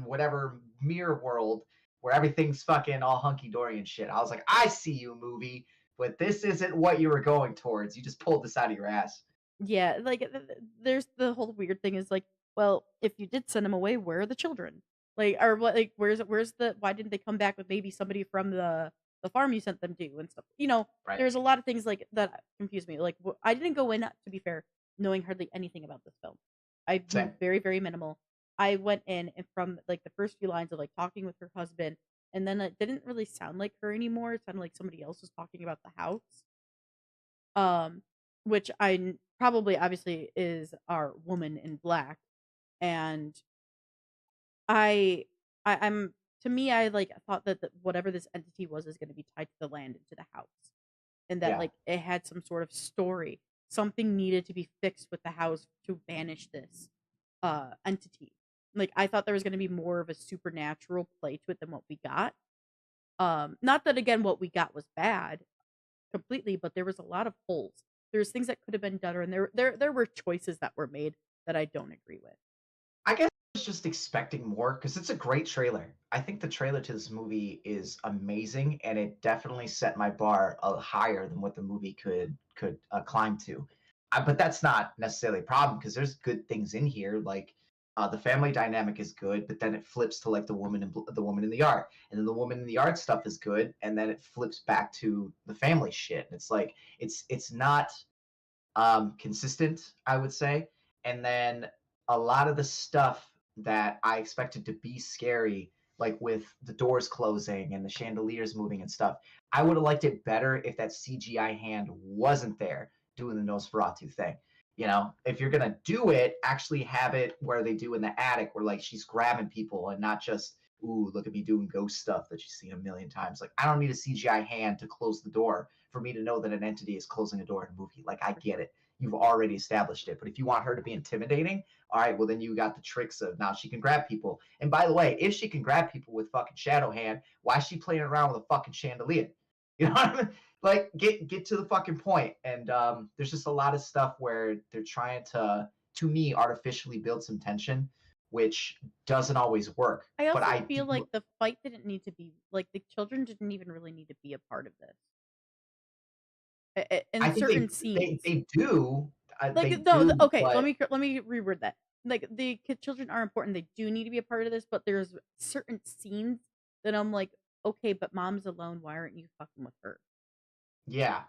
Speaker 1: whatever mirror world where everything's fucking all hunky dory and shit. I was like, I see you, movie, but this isn't what you were going towards. You just pulled this out of your ass.
Speaker 2: Yeah, like there's the whole weird thing is like, well, if you did send them away, where are the children? Like, or what? Like, where's the? Why didn't they come back with maybe somebody from the farm you sent them to and stuff?
Speaker 1: Right.
Speaker 2: There's a lot of things like that confuse me. Like, I didn't go in, to be fair, knowing hardly anything about this film. I knew
Speaker 1: Same.
Speaker 2: very very minimal. I went in and from like the first few lines of like talking with her husband, and then it didn't really sound like her anymore. It sounded like somebody else was talking about the house. Um, which probably obviously is our woman in black, and I, I'm to me, I like thought that whatever this entity was is going to be tied to the land and to the house, and that
Speaker 1: Yeah.
Speaker 2: like it had some sort of story. Something needed to be fixed with the house to banish this entity. Like I thought there was going to be more of a supernatural play to it than what we got. Not that again what we got was bad completely, but there was a lot of holes. There's things that could have been better, and there were choices that were made that I don't agree with.
Speaker 1: I guess I was just expecting more because it's a great trailer. I think the trailer to this movie is amazing, and it definitely set my bar higher than what the movie could climb to. But that's not necessarily a problem because there's good things in here. Like the family dynamic is good, but then it flips to like the woman in the yard, and then the woman in the yard stuff is good, and then it flips back to the family shit. And it's like it's not consistent, I would say. And then a lot of the stuff that I expected to be scary, like with the doors closing and the chandeliers moving and stuff, I would have liked it better if that CGI hand wasn't there doing the Nosferatu thing. If you're gonna do it, actually have it where they do in the attic, where like she's grabbing people and not just, ooh, look at me doing ghost stuff that you've seen a million times. Like I don't need a CGI hand to close the door for me to know that an entity is closing a door in a movie. Like I get it. You've already established it. But if you want her to be intimidating, all right, well then you got the tricks of now she can grab people. And by the way, if she can grab people with fucking shadow hand, why is she playing around with a fucking chandelier? You know what I mean? Like get to the fucking point. And there's just a lot of stuff where they're trying to me, artificially build some tension, which doesn't always work.
Speaker 2: I
Speaker 1: But
Speaker 2: also
Speaker 1: I
Speaker 2: feel like
Speaker 1: do.
Speaker 2: the fight didn't need to be like the children didn't even really need to be a part of this in
Speaker 1: I think
Speaker 2: certain
Speaker 1: they
Speaker 2: scenes.
Speaker 1: they do.
Speaker 2: Like
Speaker 1: They
Speaker 2: no,
Speaker 1: do,
Speaker 2: okay,
Speaker 1: but
Speaker 2: let me reword that. Like the children are important; they do need to be a part of this. But there's certain scenes that I'm like, okay, but mom's alone. Why aren't you fucking with her?
Speaker 1: yeah.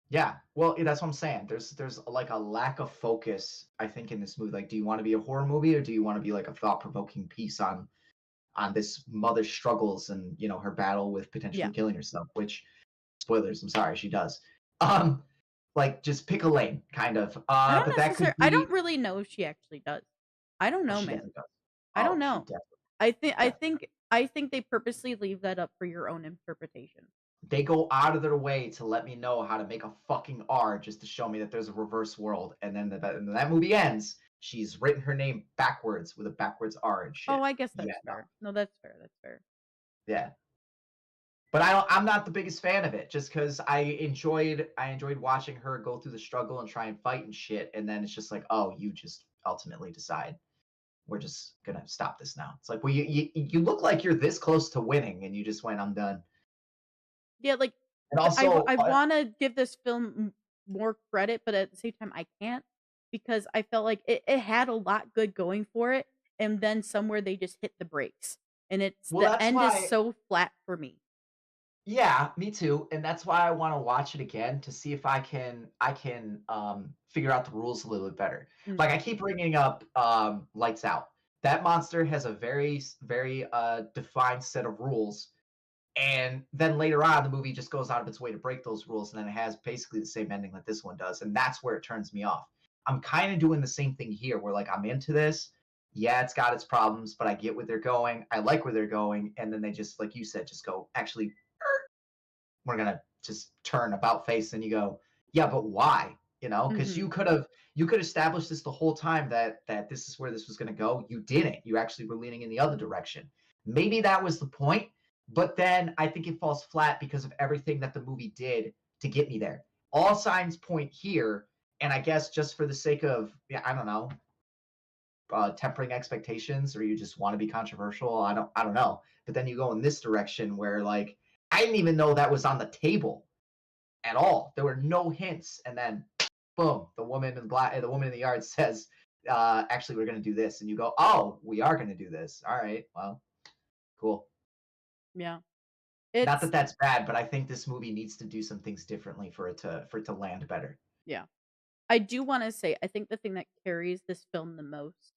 Speaker 1: Yeah, well, that's what I'm saying. There's like a lack of focus, I think, in this movie. Like, do you want to be a horror movie or do you want to be like a thought-provoking piece on this mother's struggles and her battle with
Speaker 2: Yeah,
Speaker 1: potentially killing herself? Which, spoilers, I'm sorry, she does. Um, like just pick a lane, kind of.
Speaker 2: I don't
Speaker 1: But that could
Speaker 2: necessarily. I don't
Speaker 1: be.
Speaker 2: really know if she actually does. I don't
Speaker 1: Oh,
Speaker 2: know,
Speaker 1: she
Speaker 2: man.
Speaker 1: definitely does.
Speaker 2: I don't
Speaker 1: Oh, she
Speaker 2: know.
Speaker 1: definitely,
Speaker 2: I
Speaker 1: definitely.
Speaker 2: think I think they purposely leave that up for your own interpretation.
Speaker 1: They go out of their way to let me know how to make a fucking R just to show me that there's a reverse world. And then that movie ends. She's written her name backwards with a backwards R and
Speaker 2: Oh,
Speaker 1: shit.
Speaker 2: I guess
Speaker 1: Yeah,
Speaker 2: that's
Speaker 1: no,
Speaker 2: fair. No, that's fair. That's fair.
Speaker 1: yeah. But I'm not the biggest fan of it just because I enjoyed watching her go through the struggle and try and fight and shit. And then it's just like, oh, you just ultimately decide. we're just gonna stop this now. It's like, well, you look like you're this close to winning, and you just went, I'm done.
Speaker 2: Yeah, like
Speaker 1: And also,
Speaker 2: I want to give this film more credit, but at the same time, I can't because I felt like it had a lot good going for it, and then somewhere they just hit the brakes, and it's
Speaker 1: well,
Speaker 2: the
Speaker 1: that's
Speaker 2: end is
Speaker 1: why.
Speaker 2: so flat for me.
Speaker 1: Yeah, me too. And that's why I want to watch it again to see if I can figure out the rules a little bit better.
Speaker 2: Mm.
Speaker 1: Like I keep bringing up Lights Out. That monster has a very defined set of rules, and then later on the movie just goes out of its way to break those rules, and then it has basically the same ending that this one does, and that's where it turns me off. I'm kind of doing the same thing here where like I'm into this. Yeah, it's got its problems, but I get where they're going. I like where they're going, and then they just, like you said, just go, actually we're gonna just turn about face, and you go, yeah, but why? Because
Speaker 2: Mhm.
Speaker 1: you could establish this the whole time that this is where this was gonna go. You didn't. You actually were leaning in the other direction. Maybe that was the point, but then I think it falls flat because of everything that the movie did to get me there. All signs point here, and I guess just for the sake of, yeah, I don't know, tempering expectations, or you just want to be controversial. I don't know. But then you go in this direction where like I didn't even know that was on the table at all. There were no hints, and then boom, the woman in the yard says, "Actually, we're going to do this," and you go, "Oh, we are going to do this. All right, well, cool."
Speaker 2: Yeah.
Speaker 1: Not
Speaker 2: It's
Speaker 1: that that's bad, but I think this movie needs to do some things differently for it to land better.
Speaker 2: yeah. I do want to say I think the thing that carries this film the most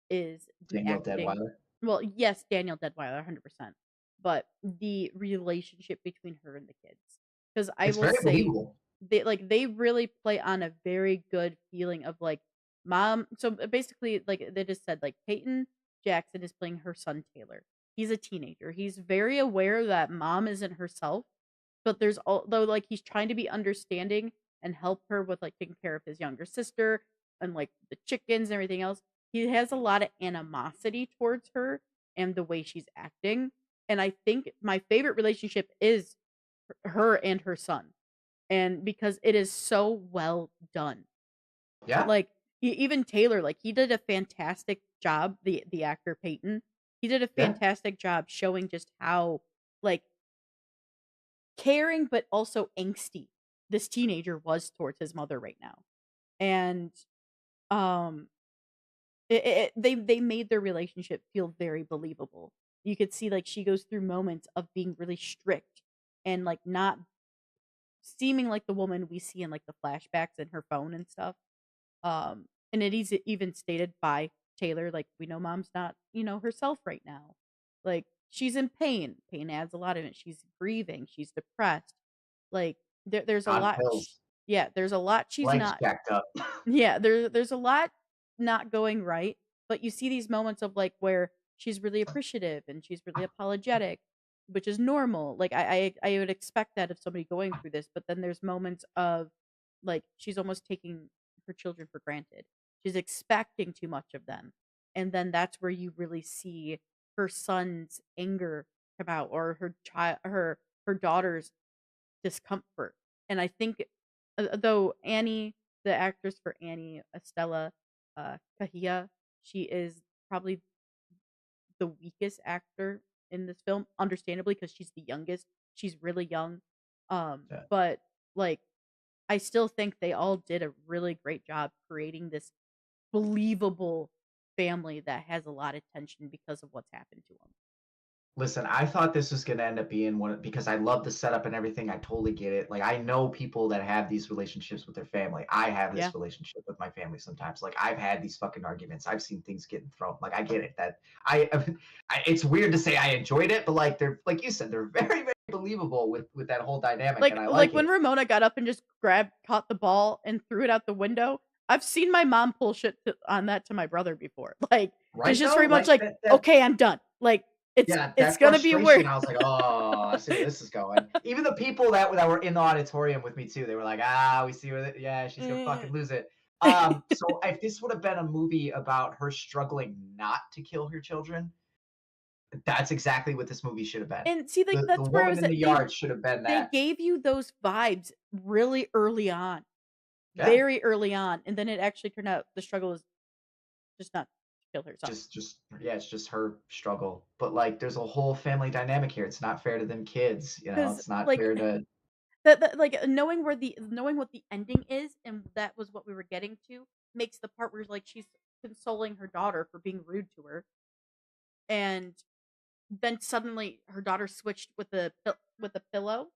Speaker 2: is the
Speaker 1: Daniel
Speaker 2: acting.
Speaker 1: Deadweiler.
Speaker 2: Well, yes, Daniel Deadweiler, 100%, but the relationship between her and the kids. Because I
Speaker 1: It's
Speaker 2: will
Speaker 1: very
Speaker 2: say
Speaker 1: believable.
Speaker 2: they really play on a very good feeling of like mom. So basically, like they just said, like Peyton Jackson is playing her son Taylor. He's a teenager. He's very aware that mom isn't herself, but there's although like he's trying to be understanding and help her with like taking care of his younger sister and like the chickens and everything else. He has a lot of animosity towards her and the way she's acting. And I think my favorite relationship is her and her son. And because it is so well done.
Speaker 1: Yeah,
Speaker 2: Like even Taylor, like he did a fantastic job, the actor Peyton. He did a
Speaker 1: yeah.
Speaker 2: fantastic job showing just how like caring but also angsty this teenager was towards his mother right now. And um they made their relationship feel very believable. You could see like she goes through moments of being really strict and like not seeming like the woman we see in like the flashbacks in her phone and stuff. And it is even stated by Taylor, like, we know mom's not, herself right now. Like, she's in pain. Pain adds a lot in it. She's grieving. She's depressed. Like, there's a
Speaker 1: On
Speaker 2: lot.
Speaker 1: pills,
Speaker 2: Yeah, there's a lot she's
Speaker 1: legs
Speaker 2: not.
Speaker 1: jacked up.
Speaker 2: Yeah, there's a lot not going right. But you see these moments of like where she's really appreciative and she's really apologetic, which is normal. Like I would expect that of somebody going through this. But then there's moments of like she's almost taking her children for granted. She's expecting too much of them. And then that's where you really see her son's anger come out or her daughter's discomfort. And I think though Annie, the actress for Annie, Estella Kahia, she is probably the weakest actor in this film, understandably because she's the youngest. She's really young.
Speaker 1: Yeah.
Speaker 2: But like I still think they all did a really great job creating this believable family that has a lot of tension because of what's happened to them.
Speaker 1: Listen, I thought this was gonna end up being one because I love the setup and everything. I totally get it. Like I know people that have these relationships with their family. I have
Speaker 2: Yeah.
Speaker 1: this relationship with my family sometimes. Like I've had these fucking arguments. I've seen things getting thrown. Like I get it. That it's weird to say I enjoyed it, but like they're like you said, they're very believable with that whole dynamic, and I
Speaker 2: Like
Speaker 1: like
Speaker 2: when
Speaker 1: it.
Speaker 2: Ramona got up and just caught the ball and threw it out the window. I've seen my mom pull shit on that to my brother before. Like it's
Speaker 1: Right
Speaker 2: just
Speaker 1: though,
Speaker 2: very much
Speaker 1: like
Speaker 2: like,
Speaker 1: that
Speaker 2: okay, I'm done. Like
Speaker 1: yeah,
Speaker 2: it's
Speaker 1: that
Speaker 2: gonna be weird.
Speaker 1: frustration, I was like, "Oh, I see where this is going." Even the people that were in the auditorium with me too, they were like, "Ah, we see where yeah, she's gonna fucking
Speaker 2: Mm.
Speaker 1: lose it." So if this would have been a movie about her struggling not to kill her children, that's exactly what this movie should have been.
Speaker 2: And see, like
Speaker 1: The
Speaker 2: that's where I
Speaker 1: woman
Speaker 2: was
Speaker 1: in
Speaker 2: at.
Speaker 1: the yard should have been
Speaker 2: They
Speaker 1: that.
Speaker 2: gave you those vibes really early on,
Speaker 1: Yeah.
Speaker 2: very early on, and then it actually turned out the struggle was just not kill herself.
Speaker 1: just yeah, it's just her struggle. But like, there's a whole family dynamic here. It's not fair to them kids.
Speaker 2: Because
Speaker 1: It's not
Speaker 2: like
Speaker 1: fair to.
Speaker 2: like knowing what the ending is, and that was what we were getting to, makes the part where like she's consoling her daughter for being rude to her, and then suddenly her daughter switched with with the pillow,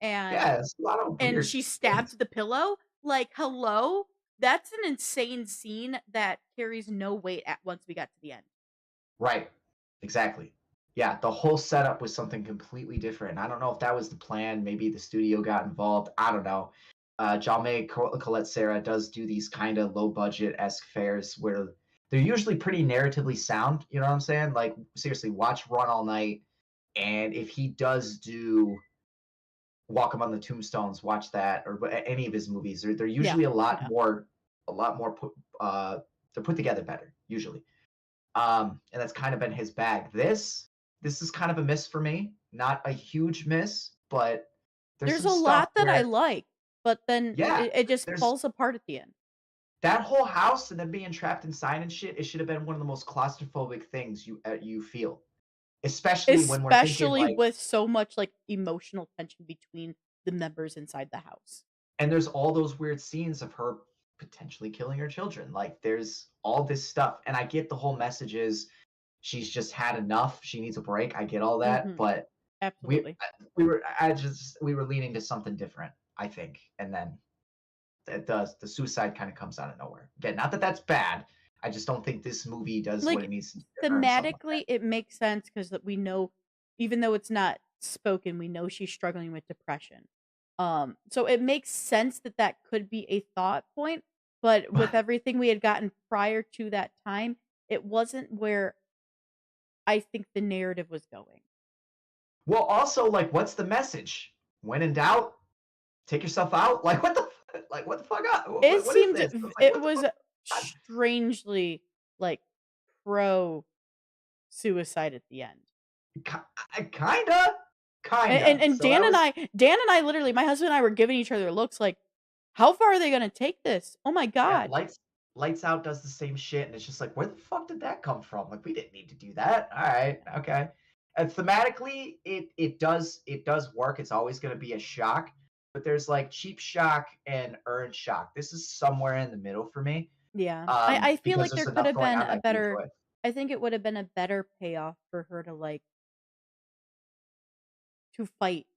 Speaker 2: and
Speaker 1: Yeah, it's a lot of weird
Speaker 2: she
Speaker 1: things.
Speaker 2: stabbed the pillow. Like, hello, that's an insane scene that carries no weight at once we got to the end.
Speaker 1: Right. Exactly. Yeah, the whole setup was something completely different. I don't know if that was the plan. Maybe the studio got involved. I don't know. Jaume Colette Serra does do these kind of low budget esque fairs where they're usually pretty narratively sound. You know what I'm saying? Like, seriously, watch Run All Night. And if he does do Walk Among the Tombstones, watch that, or any of his movies. They're
Speaker 2: Yeah,
Speaker 1: usually
Speaker 2: yeah.
Speaker 1: a lot more put. They're put together better usually. And that's kind of been his bag. This is kind of a miss for me. Not a huge miss, but there's
Speaker 2: There's
Speaker 1: some
Speaker 2: a
Speaker 1: stuff
Speaker 2: lot that I
Speaker 1: where
Speaker 2: like, but then
Speaker 1: yeah,
Speaker 2: it just
Speaker 1: there's
Speaker 2: falls apart at the end.
Speaker 1: that whole house and then being trapped inside and shit. It should have been one of the most claustrophobic things you feel, especially when we're thinking
Speaker 2: Especially
Speaker 1: like,
Speaker 2: with so much like emotional tension between the members inside the house.
Speaker 1: and there's all those weird scenes of her potentially killing her children. Like there's all this stuff, and I get the whole message is she's just had enough. She needs a break. I get all that,
Speaker 2: Mhm.
Speaker 1: but
Speaker 2: Absolutely.
Speaker 1: we were leaning to something different, I think, and then the suicide kind of comes out of nowhere. Again, not that that's bad. I just don't think this movie does what it
Speaker 2: Like,
Speaker 1: needs to earn something like that.
Speaker 2: thematically, it makes sense because we know, even though it's not spoken, we know she's struggling with depression. So it makes sense that that could be a thought point, but with
Speaker 1: But
Speaker 2: everything we had gotten prior to that time, it wasn't where I think the narrative was going.
Speaker 1: well, also like, what's the message? When in doubt, take yourself out. Like what the like what the fuck up?
Speaker 2: It
Speaker 1: What is
Speaker 2: seemed
Speaker 1: this? It's like
Speaker 2: it
Speaker 1: what the
Speaker 2: was
Speaker 1: fuck?
Speaker 2: strangely, like, pro suicide at the end.
Speaker 1: Kinda,
Speaker 2: And
Speaker 1: kinda.
Speaker 2: and
Speaker 1: So that was
Speaker 2: Dan and I literally, my husband and I were giving each other looks like, "How far are they gonna take this? Oh my
Speaker 1: yeah.
Speaker 2: god."
Speaker 1: Lights Out does the same shit, and it's just like, where the fuck did that come from? Like, we didn't need to do that. All right, okay. And thematically, it does work. It's always going to be a shock, but there's like cheap shock and earned shock. This is somewhere in the middle for me,
Speaker 2: Yeah. I feel
Speaker 1: because
Speaker 2: like there
Speaker 1: there's
Speaker 2: could
Speaker 1: enough
Speaker 2: have
Speaker 1: going
Speaker 2: been
Speaker 1: on
Speaker 2: a
Speaker 1: that I can
Speaker 2: better
Speaker 1: enjoy.
Speaker 2: I think it would have been a better payoff for her to, like, to fight,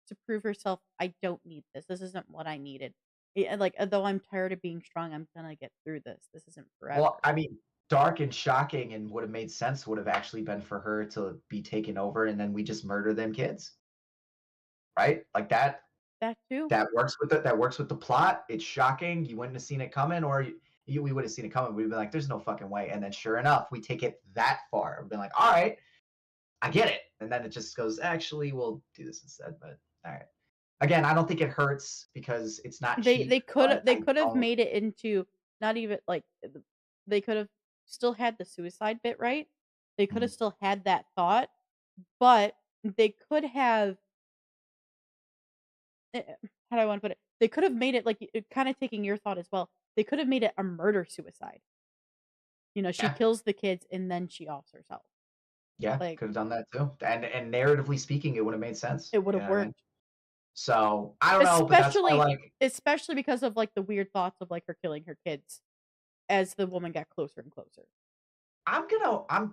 Speaker 2: to prove herself, "I don't need this. This isn't what I needed." Like, "Though I'm tired of being strong, I'm gonna get through this. This isn't
Speaker 1: Well,
Speaker 2: forever."
Speaker 1: I mean, dark and shocking and would have made sense would have actually been for her to be taken over, and then we just murder them kids, right? Like that
Speaker 2: That too.
Speaker 1: that works with the plot. It's shocking. You wouldn't have seen it coming, or we would have seen it coming. We'd be like, "There's no fucking way." And then, sure enough, we take it that far. We've been like, "All right, I get it." And then it just goes, "Actually, we'll do this instead." But all right. Again, I don't think it hurts because it's not cheap. But
Speaker 2: They
Speaker 1: I
Speaker 2: could have
Speaker 1: don't.
Speaker 2: made it into, not even like, they could have still had the suicide bit, right? They could
Speaker 1: Mm,
Speaker 2: have still had that thought, but they could have, how do I want to put it? They could have made it like, kind of taking your thought as well. They could have made it a murder suicide. She
Speaker 1: yeah,
Speaker 2: kills the kids and then she offs herself.
Speaker 1: yeah,
Speaker 2: Like,
Speaker 1: could have done that too. And narratively speaking, it would have made sense.
Speaker 2: it would
Speaker 1: You
Speaker 2: have
Speaker 1: know what I mean?
Speaker 2: worked.
Speaker 1: So I don't know, but that's why
Speaker 2: Especially
Speaker 1: like
Speaker 2: especially because of like the weird thoughts of like her killing her kids as the woman got closer and closer.
Speaker 1: I'm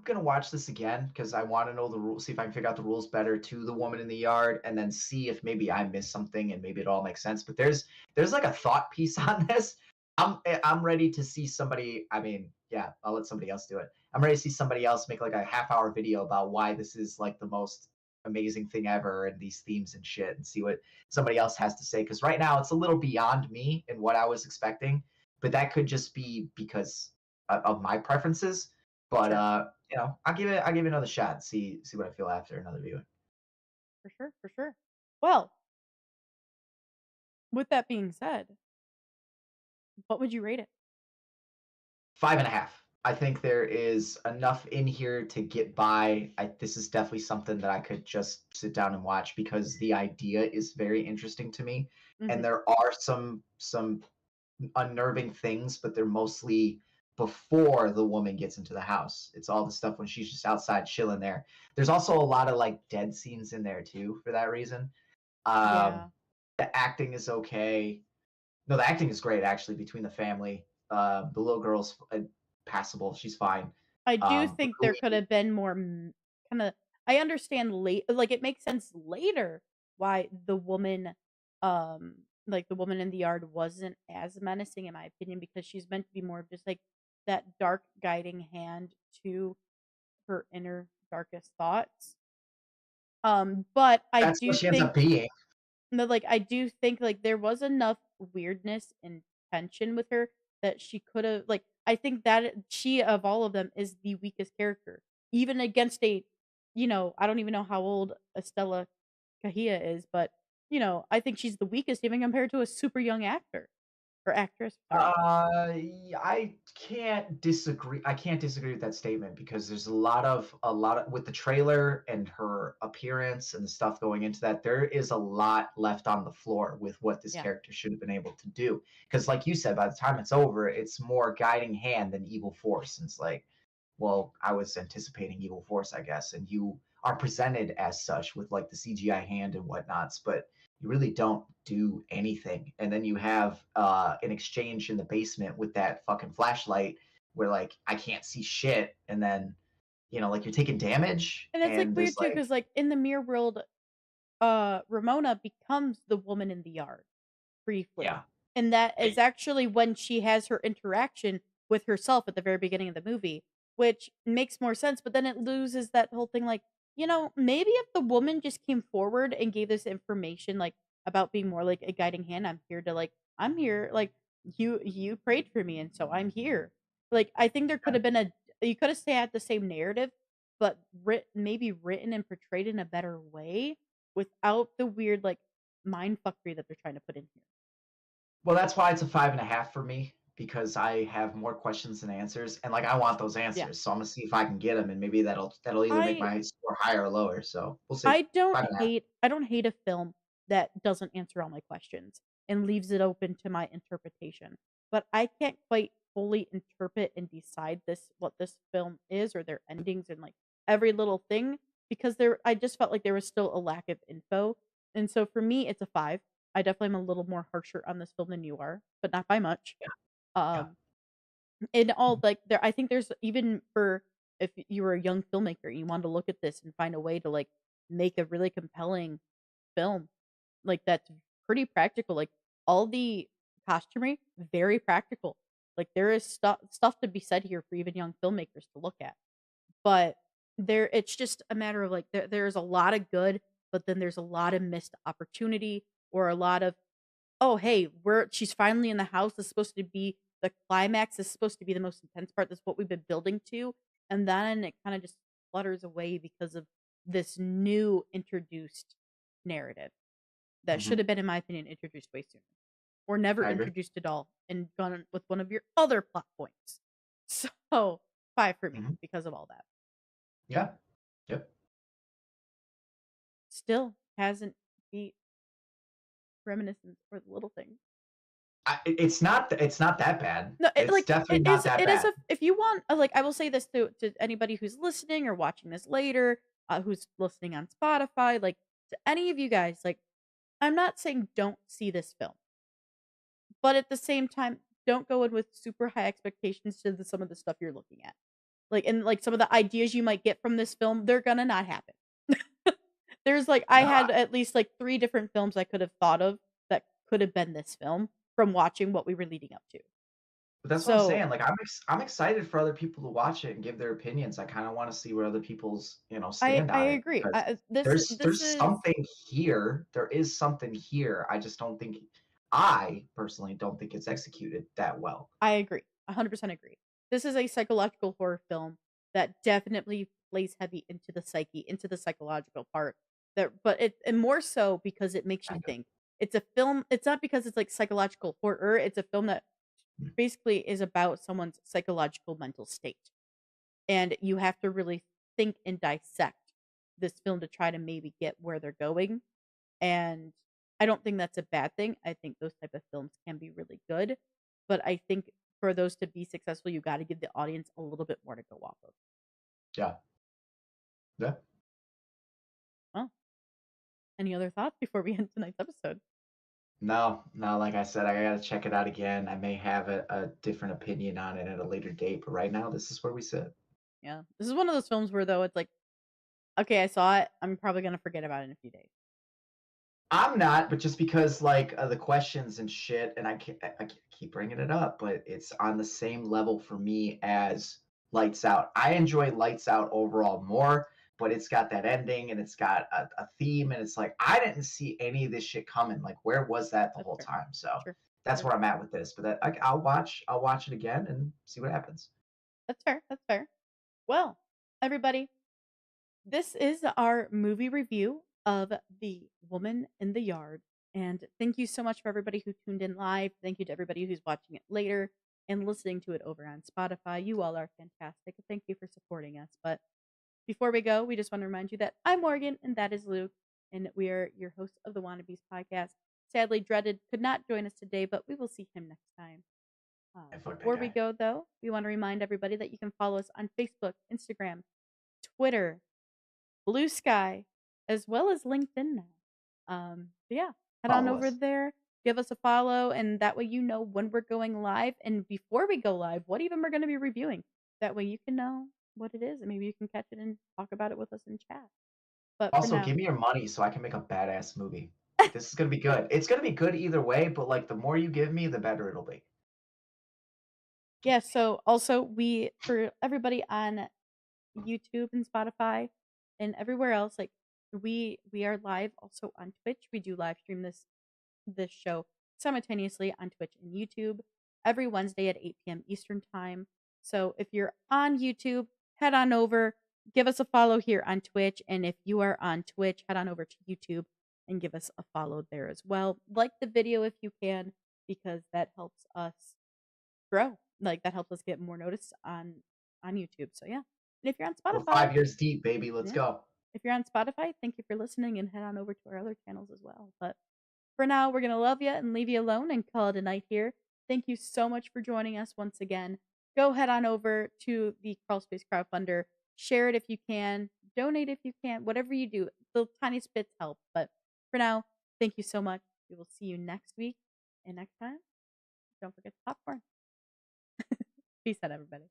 Speaker 1: gonna watch this again because I want to know the rules, see if I can figure out the rules better to the woman in the yard, and then see if maybe I missed something and maybe it all makes sense. But there's like a thought piece on this. I'm ready to see somebody. I mean, yeah, I'll let somebody else do it. I'm ready to see somebody else make like a half-hour video about why this is like the most amazing thing ever and these themes and shit, and see what somebody else has to say. Because right now it's a little beyond me and what I was expecting, but that could just be because of my preferences. But
Speaker 2: Sure.
Speaker 1: I'll give it another shot. See what I feel after another viewing.
Speaker 2: For sure, for sure. Well, with that being said, what would you rate it?
Speaker 1: 5.5. I think there is enough in here to get by. This is definitely something that I could just sit down and watch because the idea is very interesting to me, and
Speaker 2: Mhm.
Speaker 1: there are some unnerving things, but they're mostly before the woman gets into the house. It's all the stuff when she's just outside chilling there. There's also a lot of like dead scenes in there too for that reason. Um,
Speaker 2: Yeah.
Speaker 1: the acting is okay. No, the acting is great actually between the family. The little girl's passable. She's fine.
Speaker 2: I do
Speaker 1: But
Speaker 2: think there could have been more kind of. I understand late, like it makes sense later why the woman, like the woman in the yard wasn't as menacing in my opinion because she's meant to be more of just like that dark guiding hand to her inner darkest thoughts. But I
Speaker 1: that's what
Speaker 2: do
Speaker 1: she ends up
Speaker 2: think
Speaker 1: being.
Speaker 2: no, like, I do think, like, there was enough weirdness and tension with her that she coulda like, I think that she, of all of them, is the weakest character. Even against a I don't even know how old Estella Kahia is, but, I think she's the weakest even compared to a super young actor or actress, sorry.
Speaker 1: I can't disagree. I can't disagree with that statement because there's a lot of with the trailer and her appearance and the stuff going into that. There is a lot left on the floor with what this
Speaker 2: Yeah.
Speaker 1: character should have been able to do. Because, like you said, by the time it's over, it's more guiding hand than evil force. And it's like, well, I was anticipating evil force, I guess, and you are presented as such with like the CGI hand and whatnots, but you really don't do anything. And then you have an exchange in the basement with that fucking flashlight where like I can't see shit, and then like you're taking damage,
Speaker 2: And it's, like,
Speaker 1: and
Speaker 2: weird
Speaker 1: there's
Speaker 2: too
Speaker 1: like
Speaker 2: because like, in the Mirror World, Ramona becomes the woman in the yard briefly.
Speaker 1: yeah,
Speaker 2: And that is
Speaker 1: I-
Speaker 2: actually when she has her interaction with herself at the very beginning of the movie, which makes more sense. But then it loses that whole thing like, maybe if the woman just came forward and gave this information, like about being more like a guiding hand, I'm here, like you prayed for me, and so I'm here. Like I think there could have been you could have stayed at the same narrative, but maybe written and portrayed in a better way without the weird like mind fuckery that they're trying to put in here.
Speaker 1: well, that's why it's a 5.5 for me because I have more questions than answers, and like I want those
Speaker 2: Yeah.
Speaker 1: answers. So I'm gonna see if I can get them, and maybe that'll either make
Speaker 2: I
Speaker 1: my score higher or lower. So we'll see.
Speaker 2: I don't
Speaker 1: 5.5.
Speaker 2: hate I don't hate a film that doesn't answer all my questions and leaves it open to my interpretation. But I can't quite fully interpret and decide what this film is or their endings and like every little thing because I just felt like there was still a lack of info. And so for me it's a 5. I definitely am a little more harsher on this film than you are, but not by much.
Speaker 1: Yeah, yeah.
Speaker 2: Um in all like there I think there's even for if you were a young filmmaker and you wanted to look at this and find a way to like make a really compelling film like that's pretty practical like all the costumery very practical like there is stuff to be said here for even young filmmakers to look at but it's just a matter of like there's a lot of good but then there's a lot of missed opportunity or a lot of oh, hey, she's finally in the house. This is supposed to be the climax. This is supposed to be the most intense part. This is what we've been building to. And then it kind of just flutters away because of this new introduced narrative that
Speaker 1: Hmm.
Speaker 2: should have been, in my opinion, introduced way sooner. Or never
Speaker 1: I agree.
Speaker 2: introduced at all and gone with one of your other plot points. So 5 for me
Speaker 1: Hmm.
Speaker 2: because of all that.
Speaker 1: Yeah. Yep.
Speaker 2: Still hasn't beat Reminiscence or the little things.
Speaker 1: It's not that bad.
Speaker 2: No,
Speaker 1: It's definitely not that
Speaker 2: it is
Speaker 1: bad.
Speaker 2: a if you want like I will say this to anybody who's listening or watching this later, who's listening on Spotify, like to any of you guys, like I'm not saying don't see this film, but at the same time, don't go in with super high expectations to some of the stuff you're looking at. Like and like some of the ideas you might get from this film, they're gonna not happen. There's like I
Speaker 1: No,
Speaker 2: had at least like 3 different films I could have thought of that could have been this film from watching what we were leading up to.
Speaker 1: but that's what I'm
Speaker 2: So
Speaker 1: saying. Like I'm excited for other people to watch it and give their opinions. I kind of want to see where other people's stand
Speaker 2: I
Speaker 1: on it
Speaker 2: agree.
Speaker 1: because
Speaker 2: This
Speaker 1: there's
Speaker 2: is
Speaker 1: something here. There is something here. I personally don't think it's executed that well.
Speaker 2: I agree. 100% agree. This is a psychological horror film that definitely plays heavy into the psyche, into the psychological part. But it and more so because it makes you
Speaker 1: Kind of.
Speaker 2: think. It's a film. It's not because it's like psychological horror. It's a film that basically is about someone's psychological mental state, and you have to really think and dissect this film to try to maybe get where they're going. And I don't think that's a bad thing. I think those type of films can be really good, but I think for those to be successful, you got to give the audience a little bit more to go off of.
Speaker 1: Yeah. Yeah.
Speaker 2: Well, any other thoughts before we end tonight's episode?
Speaker 1: No, no, like I said, I gotta check it out again. I may have a different opinion on it at a later date, but right now, this is where we sit.
Speaker 2: Yeah, this is one of those films where though it's like, okay, I saw it. I'm probably gonna forget about it in a few days.
Speaker 1: I'm not, but just because like the questions and shit, and I keep bringing it up, but it's on the same level for me as Lights Out. I enjoy Lights Out overall more, but it's got that ending and it's got a theme, and it's like I didn't see any of this shit coming. Like, where was that the
Speaker 2: That's
Speaker 1: whole
Speaker 2: fair.
Speaker 1: time? So
Speaker 2: Sure,
Speaker 1: that's
Speaker 2: sure.
Speaker 1: where I'm at with this. But I'll watch it again and see what happens.
Speaker 2: That's fair. That's fair. Well, everybody, this is our movie review of The Woman in the Yard. And thank you so much for everybody who tuned in live. Thank you to everybody who's watching it later and listening to it over on Spotify. You all are fantastic. Thank you for supporting us. But before we go, we just want to remind you that I'm Morgan and that is Luke, and we are your hosts of the Wannabes podcast. Sadly, Dreaded could not join us today, but we will see him next time.
Speaker 1: Fuck that
Speaker 2: Before we
Speaker 1: guy.
Speaker 2: go, though, we want to remind everybody that you can follow us on Facebook, Instagram, Twitter, Blue Sky, as well as LinkedIn now. So yeah, head on
Speaker 1: Follow
Speaker 2: over
Speaker 1: us.
Speaker 2: there, give us a follow, and that way you know when we're going live and before we go live, what even we're going to be reviewing. That way you can know what it is, and maybe you can catch it and talk about it with us in chat. But for
Speaker 1: Also,
Speaker 2: now,
Speaker 1: give me your money so I can make a badass movie. Like, this is gonna be good. It's gonna be good either way, but like the more you give me, the better it'll be.
Speaker 2: yeah. So also we for everybody on YouTube and Spotify and everywhere else, like we are live also on Twitch. We do live stream this show simultaneously on Twitch and YouTube every Wednesday at 8 p.m. Eastern Time. So if you're on YouTube, head on over, give us a follow here on Twitch. And if you are on Twitch, head on over to YouTube and give us a follow there as well. Like the video if you can, because that helps us grow. Like that helps us get more notice on YouTube. So yeah. And if you're on
Speaker 1: We're
Speaker 2: Spotify,
Speaker 1: 5 years deep, baby. Let's
Speaker 2: yeah.
Speaker 1: go.
Speaker 2: If you're on Spotify, thank you for listening and head on over to our other channels as well. But for now, we're going to love you and leave you alone and call it a night here. Thank you so much for joining us once again. Go head on over to the Crawlspace Crowdfunder. Share it if you can. Donate if you can. Whatever you do, the tiniest bits help. But for now, thank you so much. We will see you next week. And next time, don't forget the popcorn. Peace out, everybody.